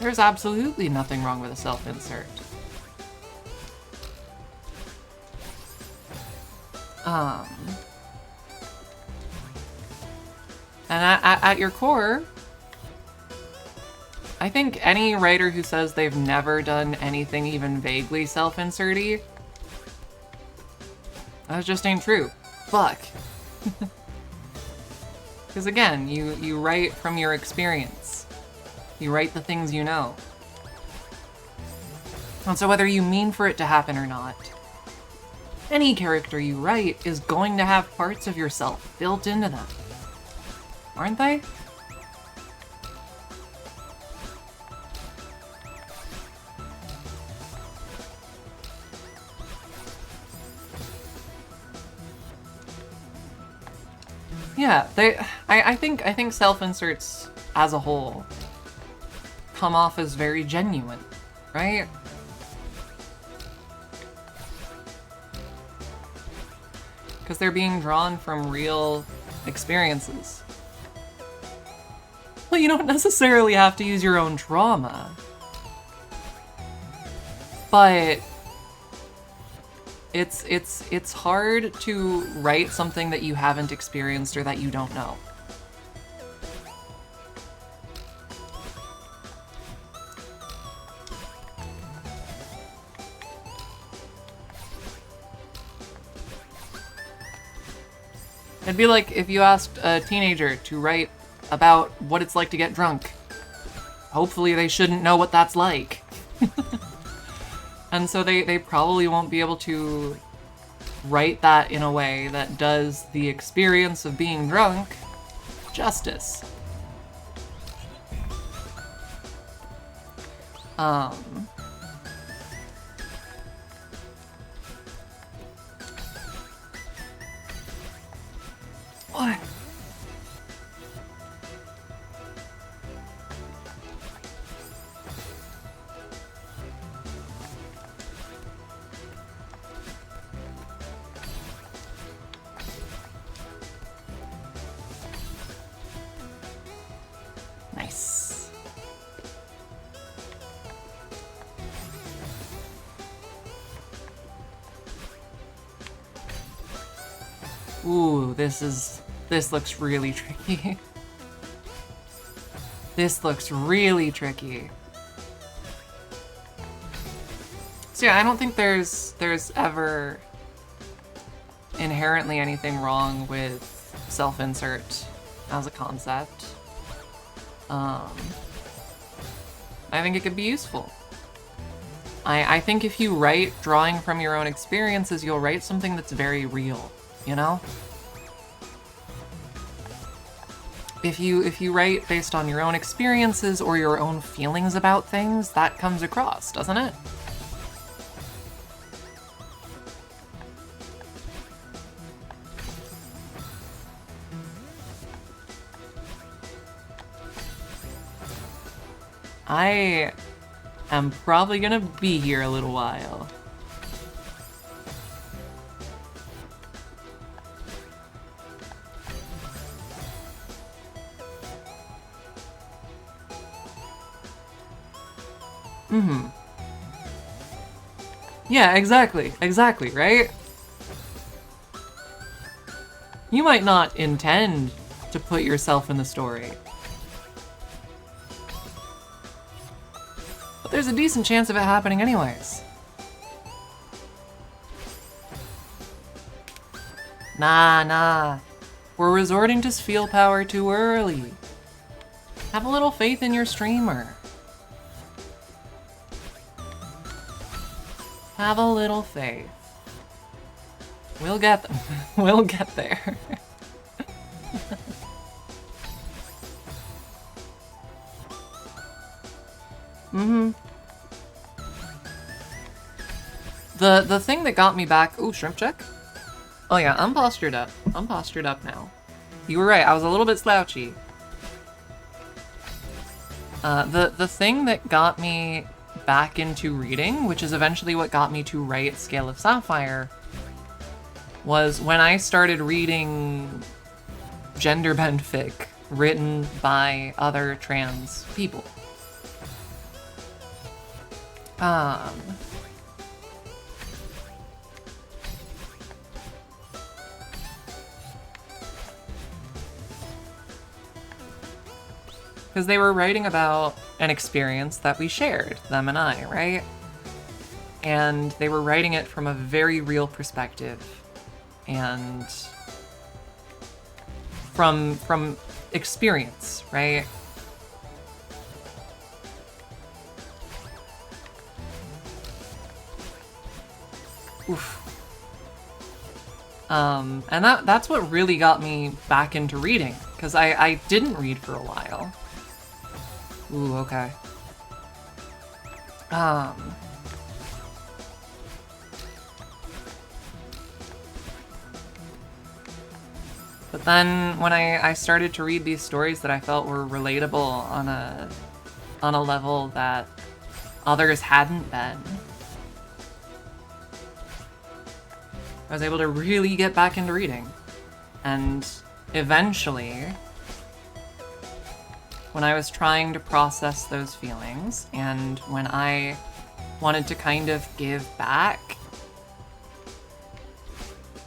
There's absolutely nothing wrong with a self-insert. And at your core, I think any writer who says they've never done anything even vaguely self-insert-y, that just ain't true. Fuck. Because again, you write from your experience. You write the things you know. And so whether you mean for it to happen or not, any character you write is going to have parts of yourself built into them. Aren't they? Yeah, I think self-inserts as a whole come off as very genuine, right? Because they're being drawn from real experiences. Well, you don't necessarily have to use your own trauma, but it's hard to write something that you haven't experienced or that you don't know. It'd be like if you asked a teenager to write about what it's like to get drunk. Hopefully they shouldn't know what that's like. And so they probably won't be able to write that in a way that does the experience of being drunk justice. What? Nice. Ooh, this looks really tricky. This looks really tricky. So yeah, I don't think there's ever inherently anything wrong with self-insert as a concept. I think it could be useful. I think if you write drawing from your own experiences, you'll write something that's very real, you know? if you write based on your own experiences or your own feelings about things, that comes across, doesn't it? I am probably gonna be here a little while. Mm-hmm. Yeah, exactly, right? You might not intend to put yourself in the story, but there's a decent chance of it happening anyways. Nah. We're resorting to feel power too early. Have a little faith in your streamer. Have a little faith. We'll get them. We'll get there. Mm-hmm. The thing that got me back... Ooh, shrimp check? Oh yeah, I'm postured up. I'm postured up now. You were right, I was a little bit slouchy. The thing that got me back into reading, which is eventually what got me to write Scale of Sapphire, was when I started reading gender bend fic written by other trans people. Because they were writing about an experience that we shared, them and I, right? And they were writing it from a very real perspective. And from experience, right? Oof. And that's what really got me back into reading, because I didn't read for a while. Ooh, okay. But then when I started to read these stories that I felt were relatable on a level that others hadn't been, I was able to really get back into reading. And eventually, when I was trying to process those feelings, and when I wanted to kind of give back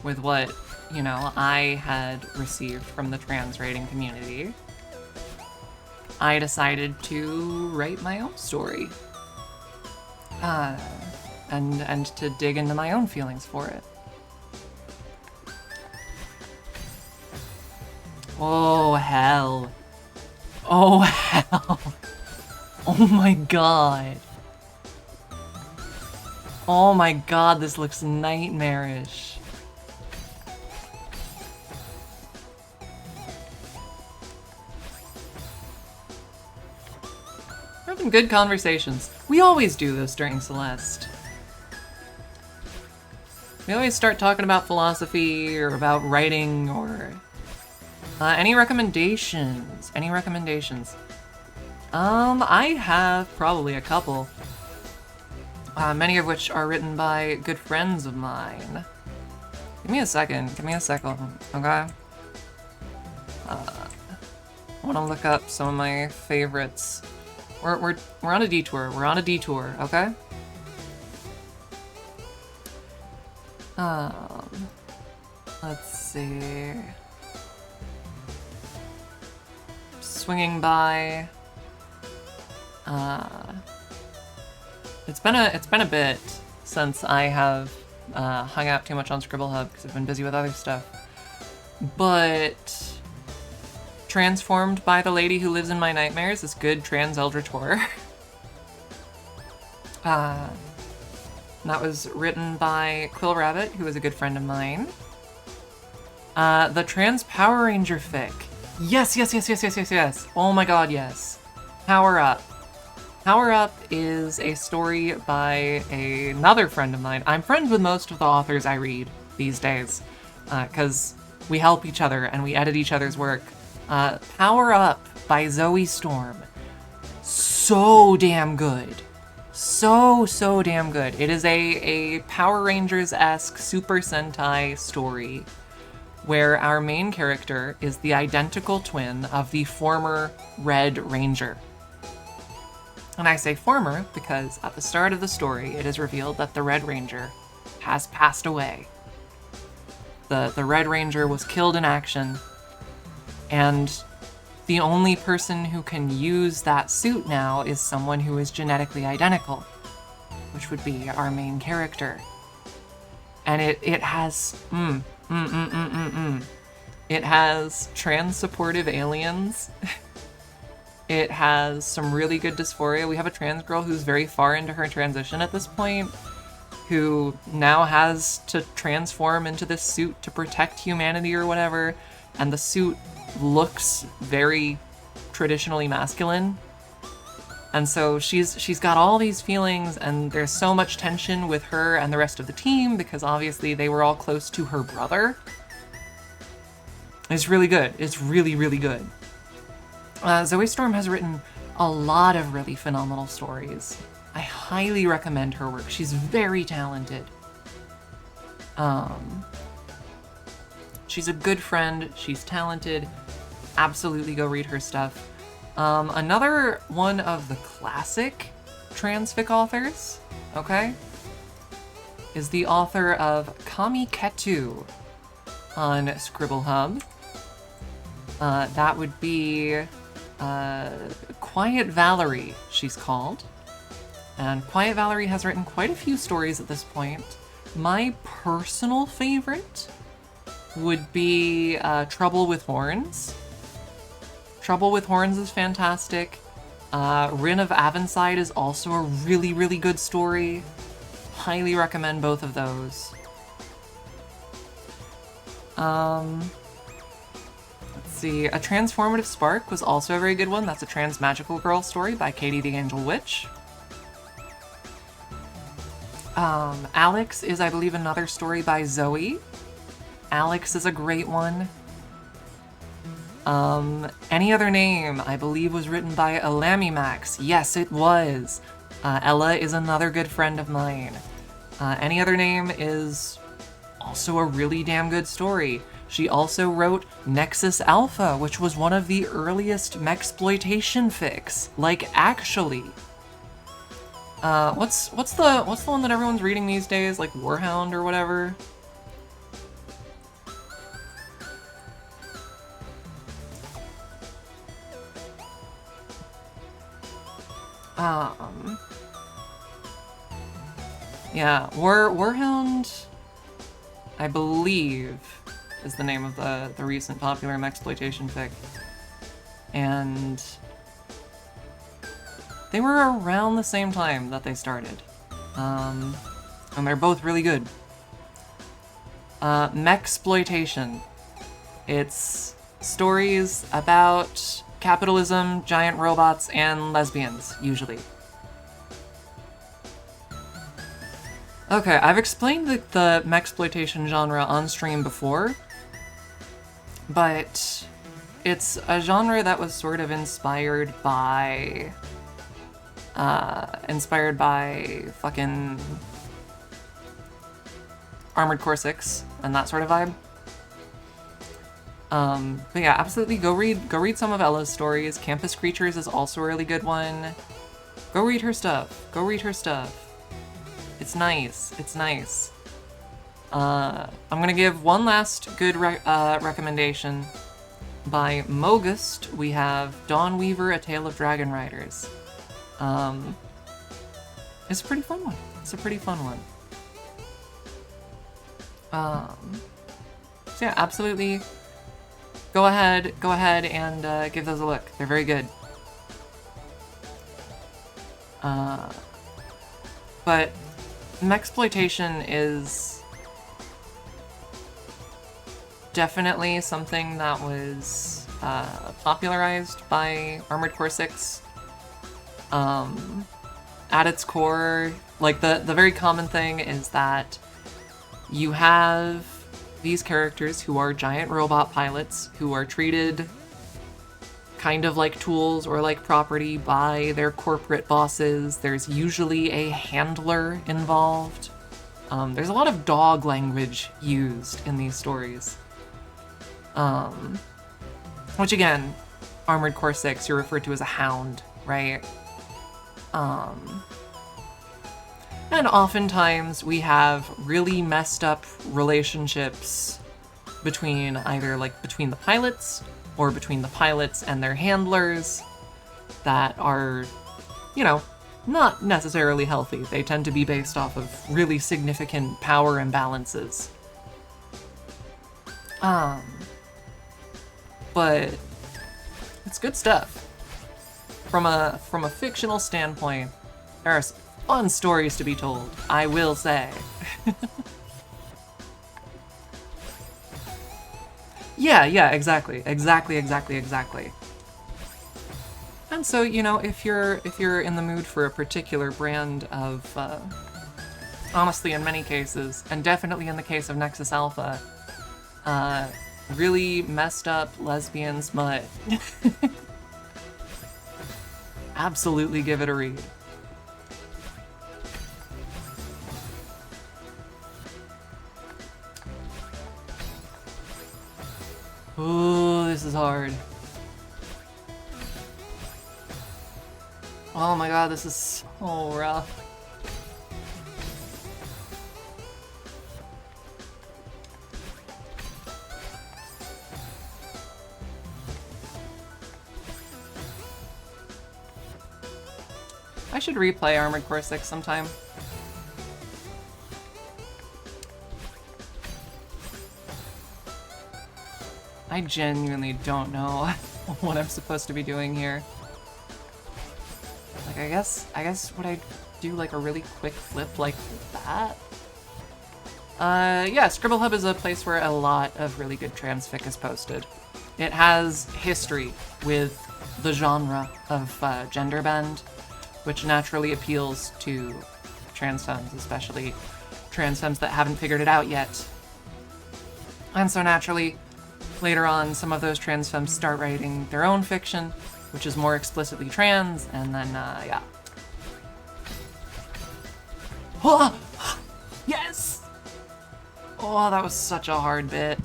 with what, you know, I had received from the trans writing community, I decided to write my own story. And to dig into my own feelings for it. Oh, hell. Oh, hell. Oh my god. Oh my god, this looks nightmarish. We're having good conversations. We always do this during Celeste. We always start talking about philosophy or about writing or... any recommendations? Any recommendations? I have probably a couple. Many of which are written by good friends of mine. Give me a second, okay? I want to look up some of my favorites. We're on a detour, okay? Let's see... Swinging by. It's been a bit since I have hung out too much on Scribble Hub because I've been busy with other stuff. But Transformed by the Lady Who Lives in My Nightmares is good trans eldritch horror. That was written by Quill Rabbit, who is a good friend of mine. The Trans Power Ranger fic Yes, yes, yes, yes, yes, yes, yes. Oh my god, yes. Power Up. Power Up is a story by another friend of mine. I'm friends with most of the authors I read these days, because we help each other and we edit each other's work. Power Up by Zoe Storm. So damn good. So damn good. It is a Power Rangers-esque Super Sentai story where our main character is the identical twin of the former Red Ranger. And I say former because at the start of the story, it is revealed that the Red Ranger has passed away. The Red Ranger was killed in action, and the only person who can use that suit now is someone who is genetically identical, which would be our main character. And it has it has trans-supportive aliens. It has some really good dysphoria. We have a trans girl who's very far into her transition at this point, who now has to transform into this suit to protect humanity or whatever, and the suit looks very traditionally masculine. And so she's got all these feelings, and there's so much tension with her and the rest of the team because obviously they were all close to her brother. It's really good. It's really, really good. Zoe Storm has written a lot of really phenomenal stories. I highly recommend her work. She's very talented. She's a good friend. She's talented. Absolutely go read her stuff. Another one of the classic transfic authors, okay, is the author of Kami Ketu on Scribble Hub. That would be Quiet Valerie, she's called. And Quiet Valerie has written quite a few stories at this point. My personal favorite would be Trouble with Horns. Trouble with Horns is fantastic. Rin of Avonside is also a really, really good story. Highly recommend both of those. Let's see. A Transformative Spark was also a very good one. That's a trans magical girl story by Katie the Angel Witch. Alex is, I believe, another story by Zoe. Alex is a great one. Any Other Name, I believe, was written by Alamimax. Yes, it was. Ella is another good friend of mine. Any Other Name is also a really damn good story. She also wrote Nexus Alpha, which was one of the earliest mexploitation fics. Like, actually. What's the one that everyone's reading these days? Like Warhound or whatever? Yeah, Warhound, I believe, is the name of the recent popular mexploitation fic. And they were around the same time that they started. And they're both really good. Mexploitation. It's stories about capitalism, giant robots, and lesbians, usually. Okay, I've explained the mexploitation genre on stream before, but it's a genre that was sort of inspired by fucking Armored Core 6 and that sort of vibe. But yeah, absolutely go read some of Ella's stories. Campus Creatures is also a really good one. Go read her stuff. Go read her stuff. It's nice. It's nice. I'm gonna give one last good recommendation. By Mogust, we have Dawn Weaver, A Tale of Dragon Riders. It's a pretty fun one. It's a pretty fun one. So yeah, absolutely. Go ahead and give those a look. They're very good. But mexploitation is definitely something that was popularized by Armored Core 6. At its core, like the very common thing is that you have these characters who are giant robot pilots who are treated kind of like tools or like property by their corporate bosses. There's usually a handler involved. There's a lot of dog language used in these stories. Which again, Armored Core 6, you're referred to as a hound, right? And oftentimes we have really messed up relationships between between the pilots or between the pilots and their handlers that are, you know, not necessarily healthy. They tend to be based off of really significant power imbalances. But it's good stuff. From a fictional standpoint, there are some fun stories to be told, I will say. Yeah, exactly. And so, you know, if you're in the mood for a particular brand of, honestly, in many cases, and definitely in the case of Nexus Alpha, really messed up lesbian smut, absolutely give it a read. Ooh, this is hard. Oh my god, this is so rough. I should replay Armored Core 6 sometime. I genuinely don't know what I'm supposed to be doing here. Like, I guess would I do like a really quick flip like that? Yeah, Scribble Hub is a place where a lot of really good transfic is posted. It has history with the genre of gender bend, which naturally appeals to trans femmes, especially trans femmes that haven't figured it out yet. And so naturally, later on, some of those trans femmes start writing their own fiction, which is more explicitly trans, and then, yeah. Oh! Yes! Oh, that was such a hard bit.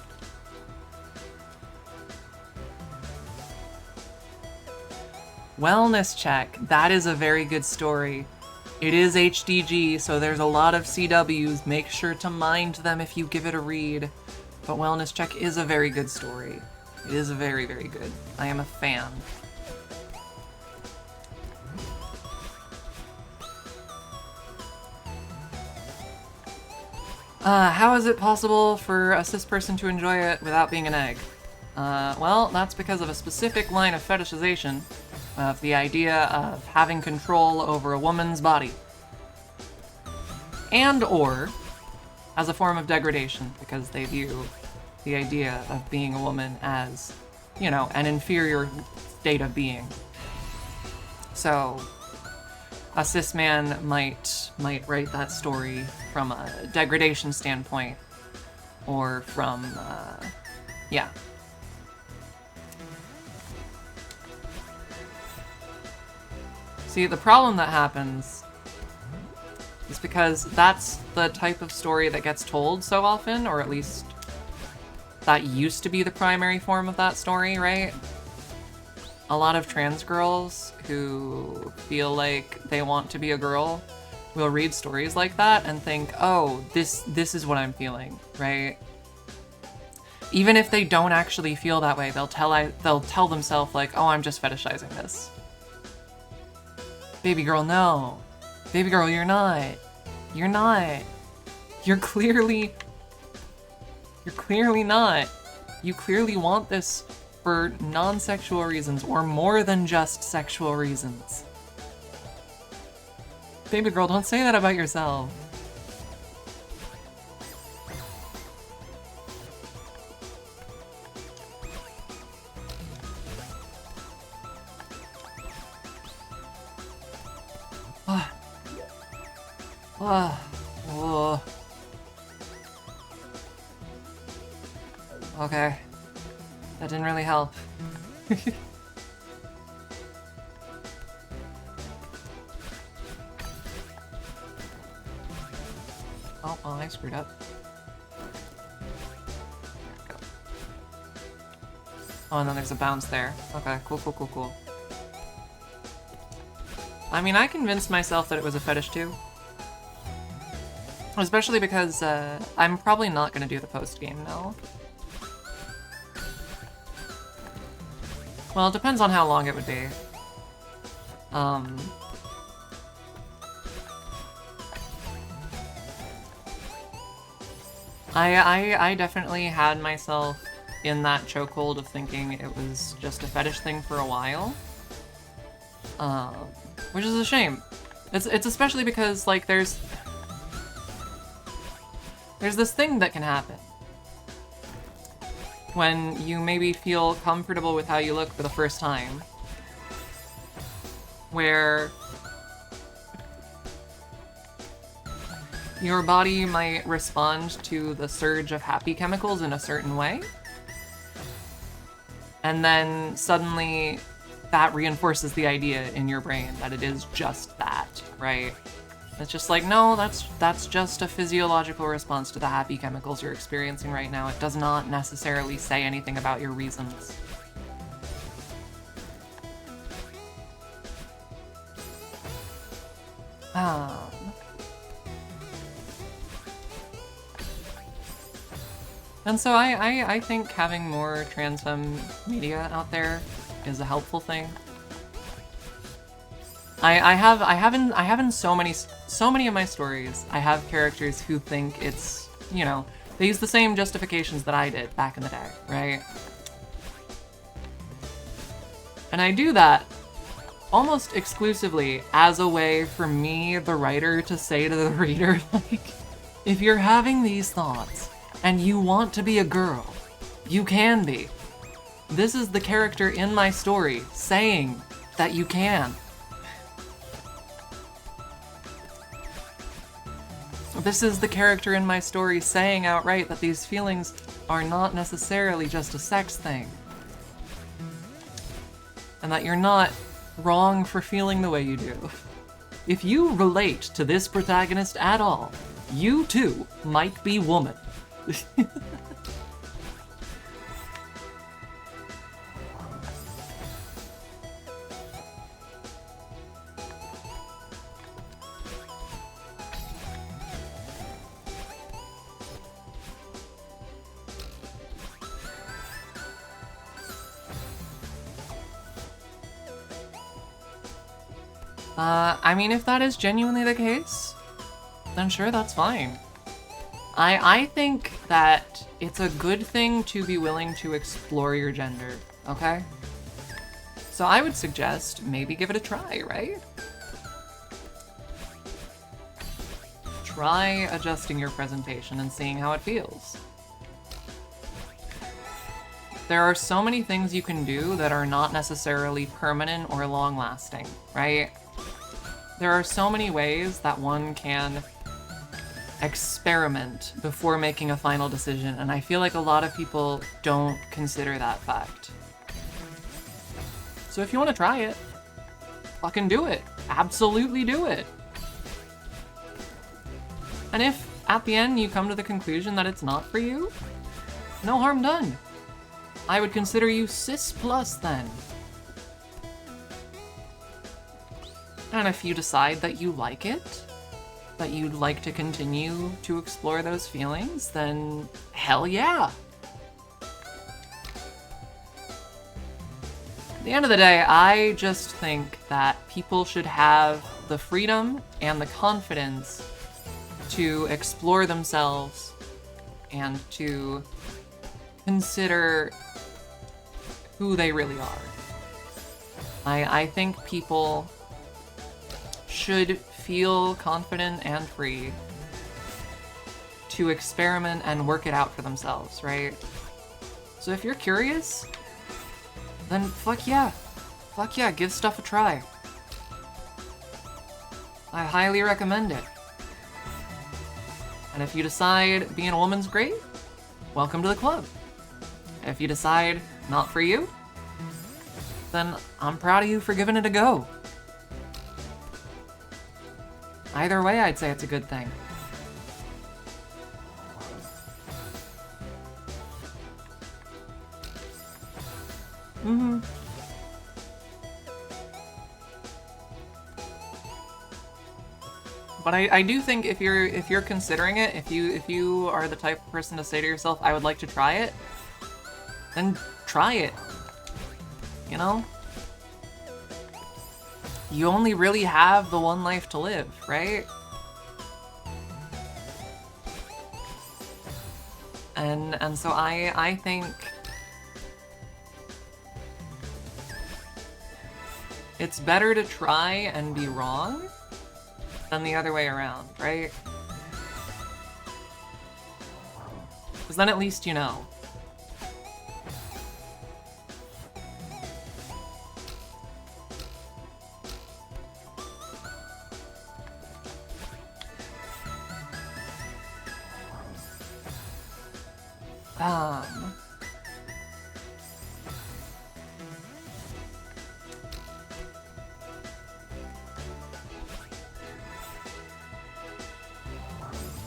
Wellness check. That is a very good story. It is HDG, so there's a lot of CWs. Make sure to mind them if you give it a read. But Wellness Check is a very good story. It is very, very good. I am a fan. How is it possible for a cis person to enjoy it without being an egg? Well, that's because of a specific line of fetishization of the idea of having control over a woman's body. And or as a form of degradation, because they view the idea of being a woman as, you know, an inferior state of being. So a cis man might write that story from a degradation standpoint, or from, yeah. See, the problem that happens is because that's the type of story that gets told so often, or at least that used to be the primary form of that story, right? A lot of trans girls who feel like they want to be a girl will read stories like that and think, oh, this is what I'm feeling, right? Even if they don't actually feel that way, they'll tell themselves like, oh, I'm just fetishizing this. Baby girl, no. Baby girl, you're not. You're not. You're clearly not. You clearly want this for non-sexual reasons, or more than just sexual reasons. Baby girl, don't say that about yourself. Oh. Okay. That didn't really help. Oh, I screwed up. There we go. Oh, and then there's a bounce there. Okay, cool. I mean, I convinced myself that it was a fetish too. Especially because I'm probably not going to do the post-game now. Well, it depends on how long it would be. I definitely had myself in that chokehold of thinking it was just a fetish thing for a while. Which is a shame. It's especially because, like, there's this thing that can happen when you maybe feel comfortable with how you look for the first time, where your body might respond to the surge of happy chemicals in a certain way, and then suddenly that reinforces the idea in your brain that it is just that, right? It's just like, no, that's just a physiological response to the happy chemicals you're experiencing right now. It does not necessarily say anything about your reasons. And so I think having more trans femme media out there is a helpful thing. I have in so many of my stories, I have characters who think it's, you know, they use the same justifications that I did back in the day, right? And I do that almost exclusively as a way for me, the writer, to say to the reader, like, if you're having these thoughts and you want to be a girl, you can be. This is the character in my story saying that you can. This is the character in my story saying outright that these feelings are not necessarily just a sex thing. And that you're not wrong for feeling the way you do. If you relate to this protagonist at all, you too might be woman. I mean, if that is genuinely the case, then sure, that's fine. I think that it's a good thing to be willing to explore your gender, okay? So I would suggest maybe give it a try, right? Try adjusting your presentation and seeing how it feels. There are so many things you can do that are not necessarily permanent or long-lasting, right? There are so many ways that one can experiment before making a final decision, and I feel like a lot of people don't consider that fact. So if you want to try it, fucking do it. Absolutely do it. And if, at the end, you come to the conclusion that it's not for you, no harm done. I would consider you cis plus then. And if you decide that you like it, that you'd like to continue to explore those feelings, then hell yeah. At the end of the day, I just think that people should have the freedom and the confidence to explore themselves and to consider who they really are. I think people should feel confident and free to experiment and work it out for themselves, right? So if you're curious, then fuck yeah. Fuck yeah, give stuff a try. I highly recommend it. And if you decide being a woman's great, welcome to the club. If you decide not for you, then I'm proud of you for giving it a go. Either way, I'd say it's a good thing. Mm-hmm. But I do think if you're considering it, if you are the type of person to say to yourself, I would like to try it, then try it. You know? You only really have the one life to live, right? And so I think it's better to try and be wrong than the other way around, right? Because then at least you know.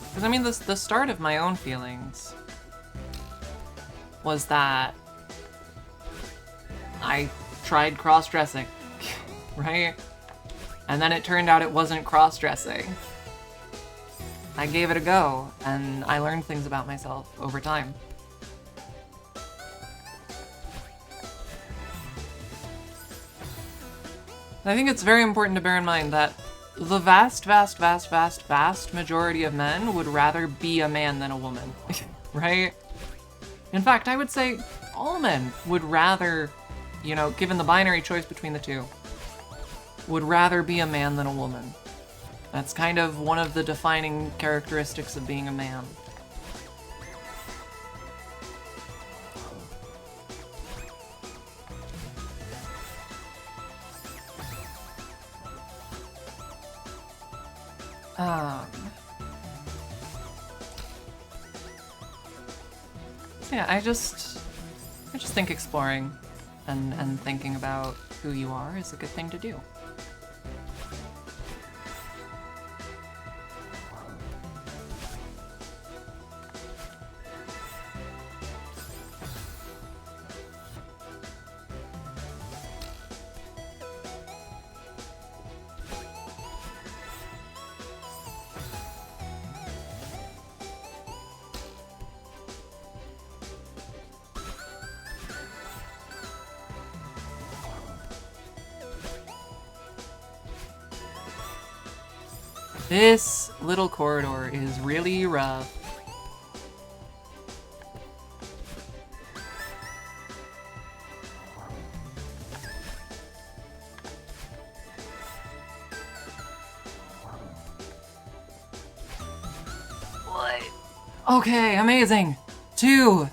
Because I mean, the start of my own feelings was that I tried cross-dressing, right? And then it turned out it wasn't cross-dressing. I gave it a go, and I learned things about myself over time. I think it's very important to bear in mind that the vast majority of men would rather be a man than a woman, right? In fact, I would say all men would rather, you know, given the binary choice between the two, would rather be a man than a woman. That's kind of one of the defining characteristics of being a man. So yeah, I just think exploring and thinking about who you are is a good thing to do. This little corridor is really rough. What? Okay, amazing. 2.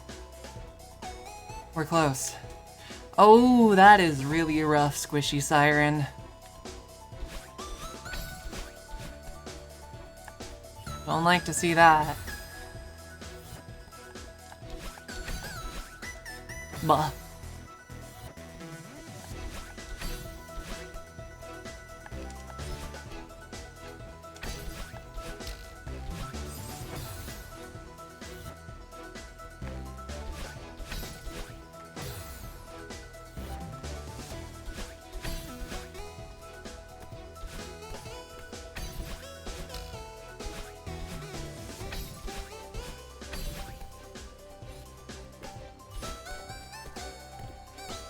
We're close. Oh, that is really rough, squishy siren. Don't like to see that. Bah.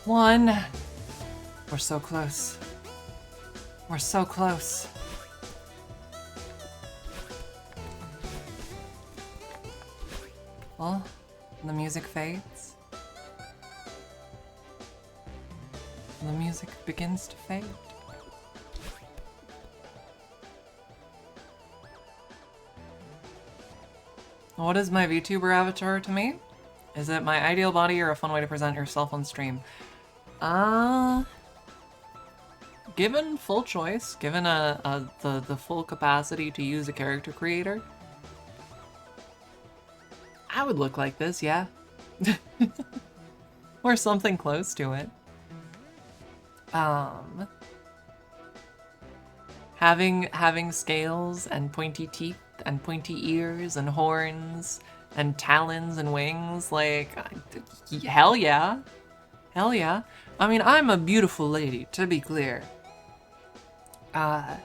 One. We're so close. We're so close. Well, the music fades. The music begins to fade. What is my VTuber avatar to me? Is it my ideal body or a fun way to present yourself on stream? Given full choice, given the full capacity to use a character creator, I would look like this, yeah. Or something close to it. Having scales and pointy teeth and pointy ears and horns and talons and wings, like, hell yeah. Hell yeah. I mean, I'm a beautiful lady, to be clear. I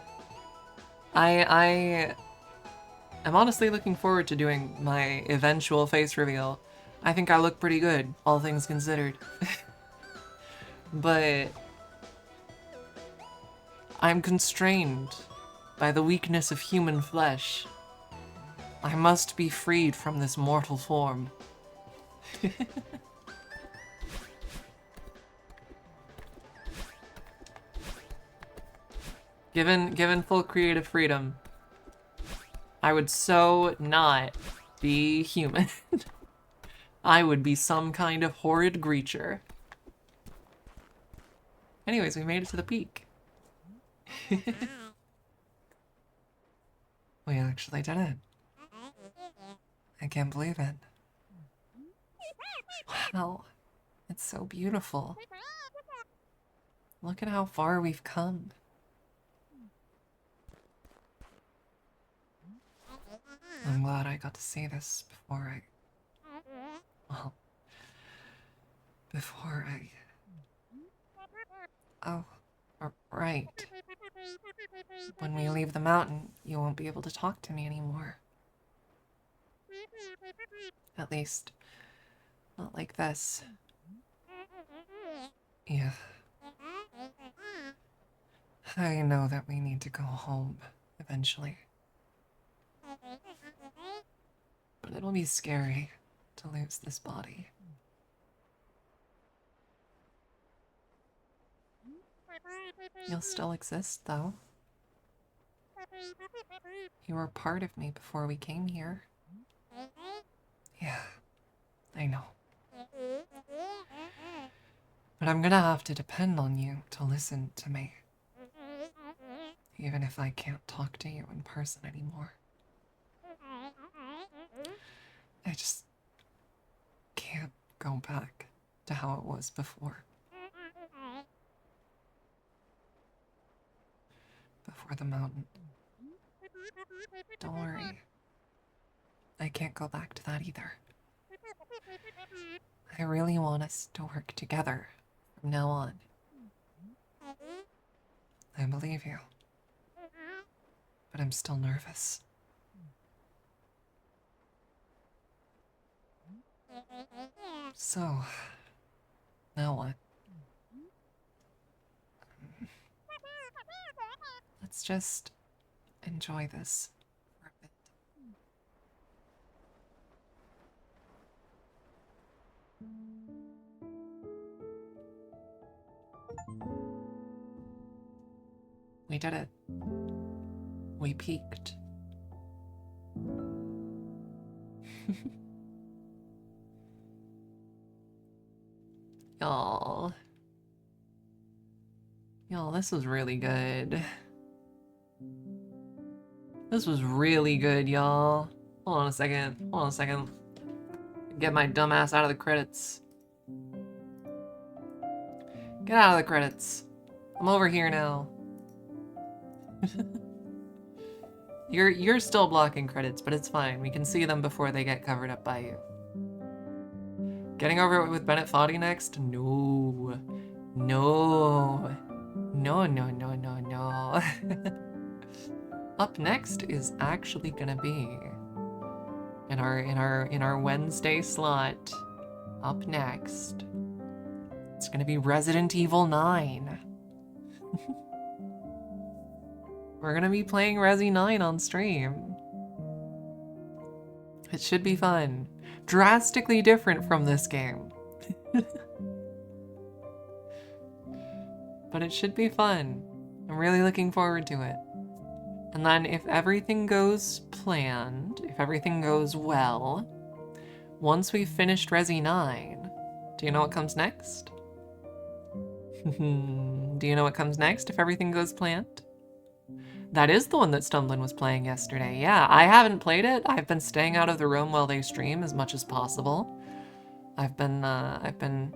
am honestly looking forward to doing my eventual face reveal. I think I look pretty good, all things considered. But I'm constrained by the weakness of human flesh. I must be freed from this mortal form. Given full creative freedom, I would so not be human. I would be some kind of horrid creature. Anyways, we made it to the peak. We actually did it. I can't believe it. Wow, it's so beautiful. Look at how far we've come. I'm glad I got to see this before Oh, right. When we leave the mountain, you won't be able to talk to me anymore. At least, not like this. Yeah. I know that we need to go home, eventually. But it'll be scary to lose this body. You'll still exist, though. You were part of me before we came here. Yeah, I know. But I'm gonna have to depend on you to listen to me. Even if I can't talk to you in person anymore. I just can't go back to how it was before. Before the mountain. Don't worry. I can't go back to that either. I really want us to work together from now on. I believe you. But I'm still nervous. So, now what? Let's just enjoy this for a bit. We did it. We peaked. Y'all. Y'all, this was really good. This was really good, y'all. Hold on a second. Hold on a second. Get my dumb ass out of the credits. Get out of the credits. I'm over here now. You're still blocking credits, but it's fine. We can see them before they get covered up by you. Getting over it with Bennett Foddy next? No. No. No, no, no, no, no. Up next is actually gonna be in our Wednesday slot. Up next, it's gonna be Resident Evil 9. We're gonna be playing Resi 9 on stream. It should be fun. Drastically different from this game. But it should be fun. I'm really looking forward to it. And then if everything goes planned, if everything goes well, once we've finished Resi 9, do you know what comes next? Do you know what comes next if everything goes planned? That is the one that Stumblin was playing yesterday. Yeah, I haven't played it. I've been staying out of the room while they stream as much as possible. I've been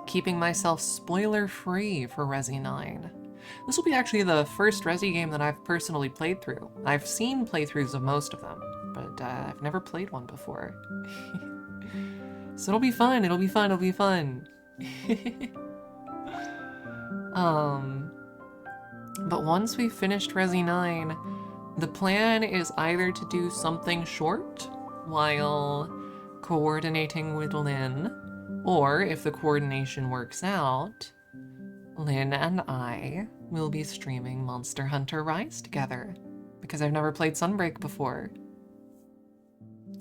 keeping myself spoiler-free for Resi 9. This will be actually the first Resi game that I've personally played through. I've seen playthroughs of most of them, but I've never played one before. So it'll be fun, it'll be fun, it'll be fun. But once we've finished Resi 9, the plan is either to do something short while coordinating with Lynn, or if the coordination works out, Lynn and I will be streaming Monster Hunter Rise together, because I've never played Sunbreak before.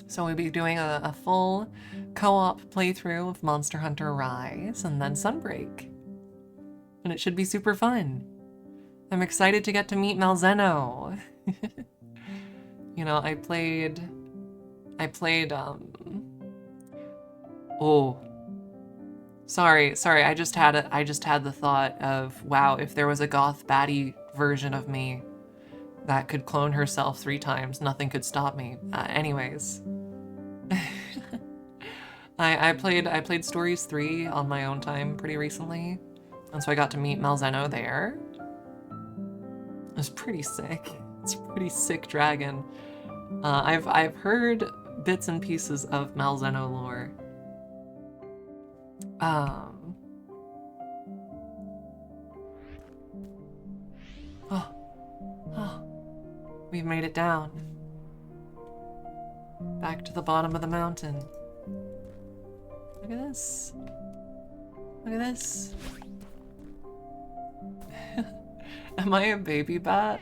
So we'll be doing a full co-op playthrough of Monster Hunter Rise and then Sunbreak. And it should be super fun. I'm excited to get to meet Malzeno. You know, I played, oh. Sorry, I just had the thought of, wow, if there was a goth baddie version of me that could clone herself 3 times, nothing could stop me. Anyways. I played Stories 3 on my own time pretty recently, and so I got to meet Malzeno there. It was pretty sick. It's a pretty sick dragon. I've heard bits and pieces of Malzeno lore. We've made it down. Back to the bottom of the mountain. Look at this. Look at this. Am I a baby bat?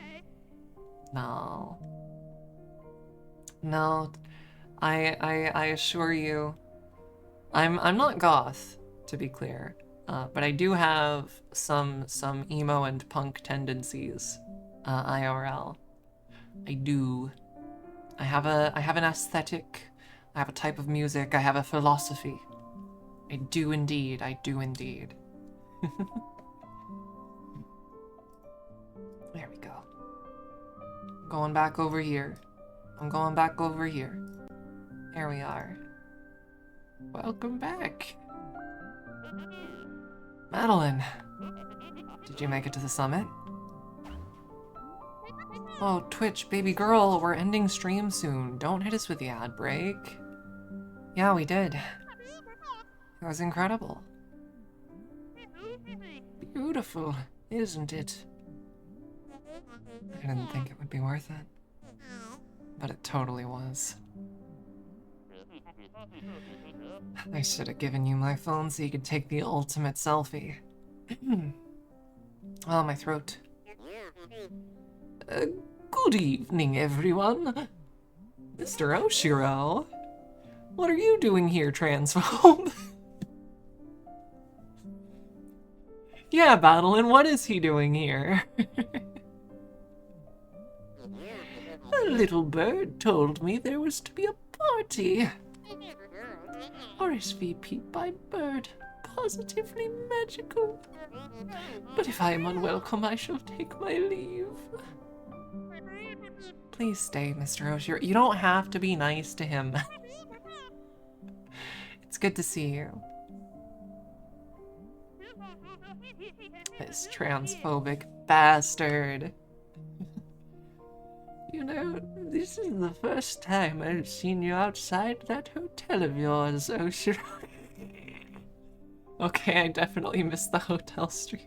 No. No. I assure you, I'm not goth, to be clear, but I do have some emo and punk tendencies, IRL. I do. I have an aesthetic, I have a type of music, I have a philosophy. I do indeed, I do indeed. There we go. I'm going back over here. I'm going back over here. There we are. Welcome back. Madeline, did you make it to the summit? Oh, Twitch, baby girl, we're ending stream soon. Don't hit us with the ad break. Yeah, we did. It was incredible. Beautiful, isn't it? I didn't think it would be worth it, but it totally was. I should have given you my phone so you could take the ultimate selfie. Oh, my throat. Good evening, everyone. Mr. Oshiro. What are you doing here, transphobe? Yeah, Battlein, what is he doing here? A little bird told me there was to be a party. RSVP by bird. Positively magical. But if I am unwelcome, I shall take my leave. Please stay, Mr. Oshiro. You don't have to be nice to him. It's good to see you. This transphobic bastard. You know, this is the first time I've seen you outside that hotel of yours, Oshiro. Okay, I definitely missed the hotel stream.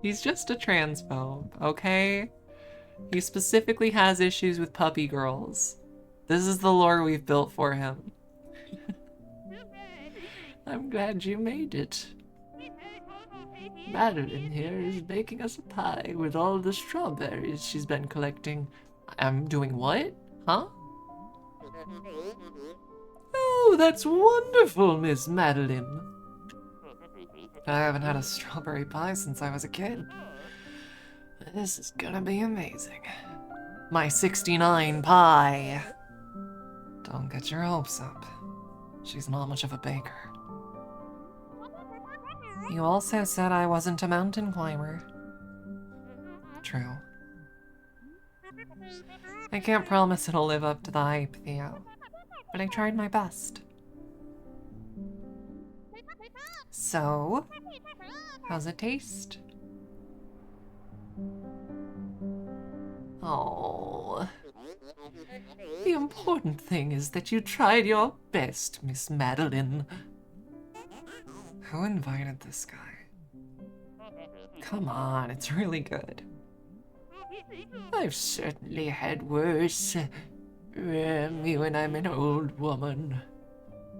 He's just a transphobe, okay? He specifically has issues with puppy girls. This is the lore we've built for him. I'm glad you made it. Madeline here is baking us a pie with all the strawberries she's been collecting. I'm doing what? Huh? Oh, that's wonderful, Miss Madeline. I haven't had a strawberry pie since I was a kid. This is gonna be amazing. My 69 pie. Don't get your hopes up. She's not much of a baker. You also said I wasn't a mountain climber. True. I can't promise it'll live up to the hype, Theo, but I tried my best. So, how's it taste? Oh. The important thing is that you tried your best, Miss Madeline. Who invited this guy? Come on, it's really good. I've certainly had worse. Me when I'm an old woman.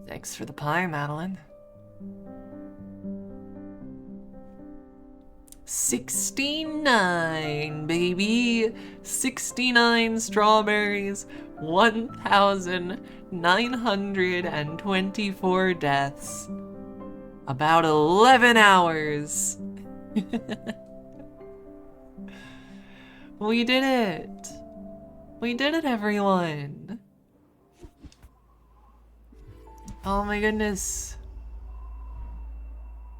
Thanks for the pie, Madeline. 69, baby. 69 strawberries, 1,924 deaths. About 11 hours. We did it. We did it, everyone. Oh my goodness.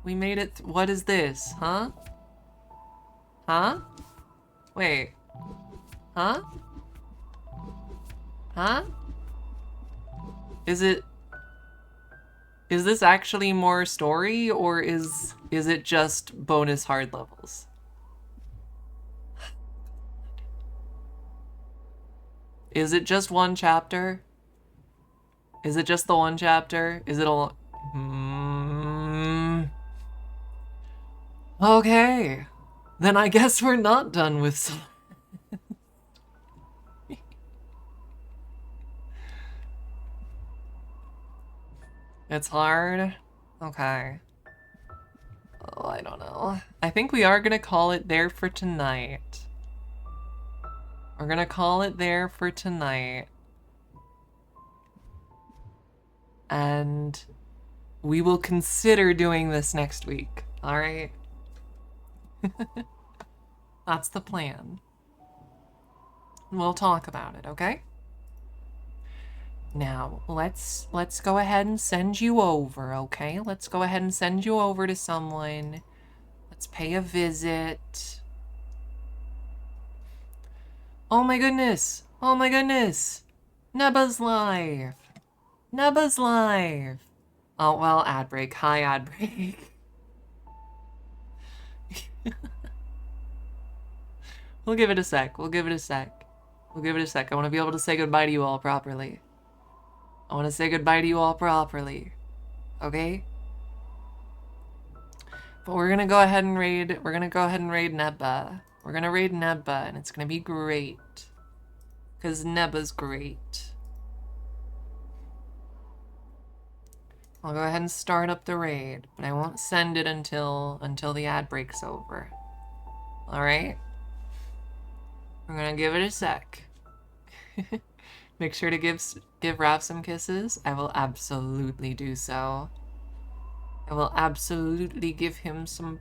We made it. What is this, huh? Huh? Wait. Huh? Huh? Is this actually more story, or is it just bonus hard levels? Is it just one chapter? Is it just the one chapter? Is it all? Okay. Then I guess we're not done with Celeste. It's hard? Okay. Oh, I don't know. I think we are gonna call it there for tonight. We're gonna call it there for tonight. And we will consider doing this next week, alright? That's the plan. We'll talk about it, okay? Now, let's go ahead and send you over, okay? Let's go ahead and send you over to someone. Let's pay a visit. Oh my goodness! Oh my goodness! Neba's live! Neba's live! Oh, well, ad break. Hi, ad break. We'll give it a sec. We'll give it a sec. We'll give it a sec. I want to be able to say goodbye to you all properly. I want to say goodbye to you all properly. Okay? But we're gonna go ahead and raid Neba. We're gonna raid Neba, and it's gonna be great. Because Neba's great. I'll go ahead and start up the raid, but I won't send it until the ad break's over. Alright? We're gonna give it a sec. Make sure to give Raph some kisses. I will absolutely do so. I will absolutely give him some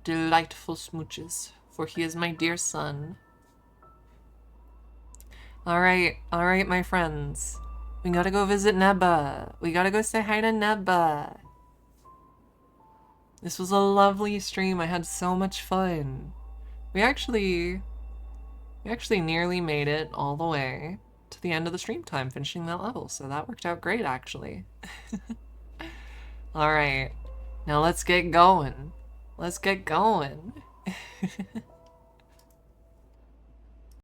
delightful smooches, for he is my dear son. Alright, my friends. We gotta go visit Neba. We gotta go say hi to Neba. This was a lovely stream. I had so much fun. We actually nearly made it all the way to the end of the stream time, finishing that level, so that worked out great, actually. Alright, now let's get going. Let's get going.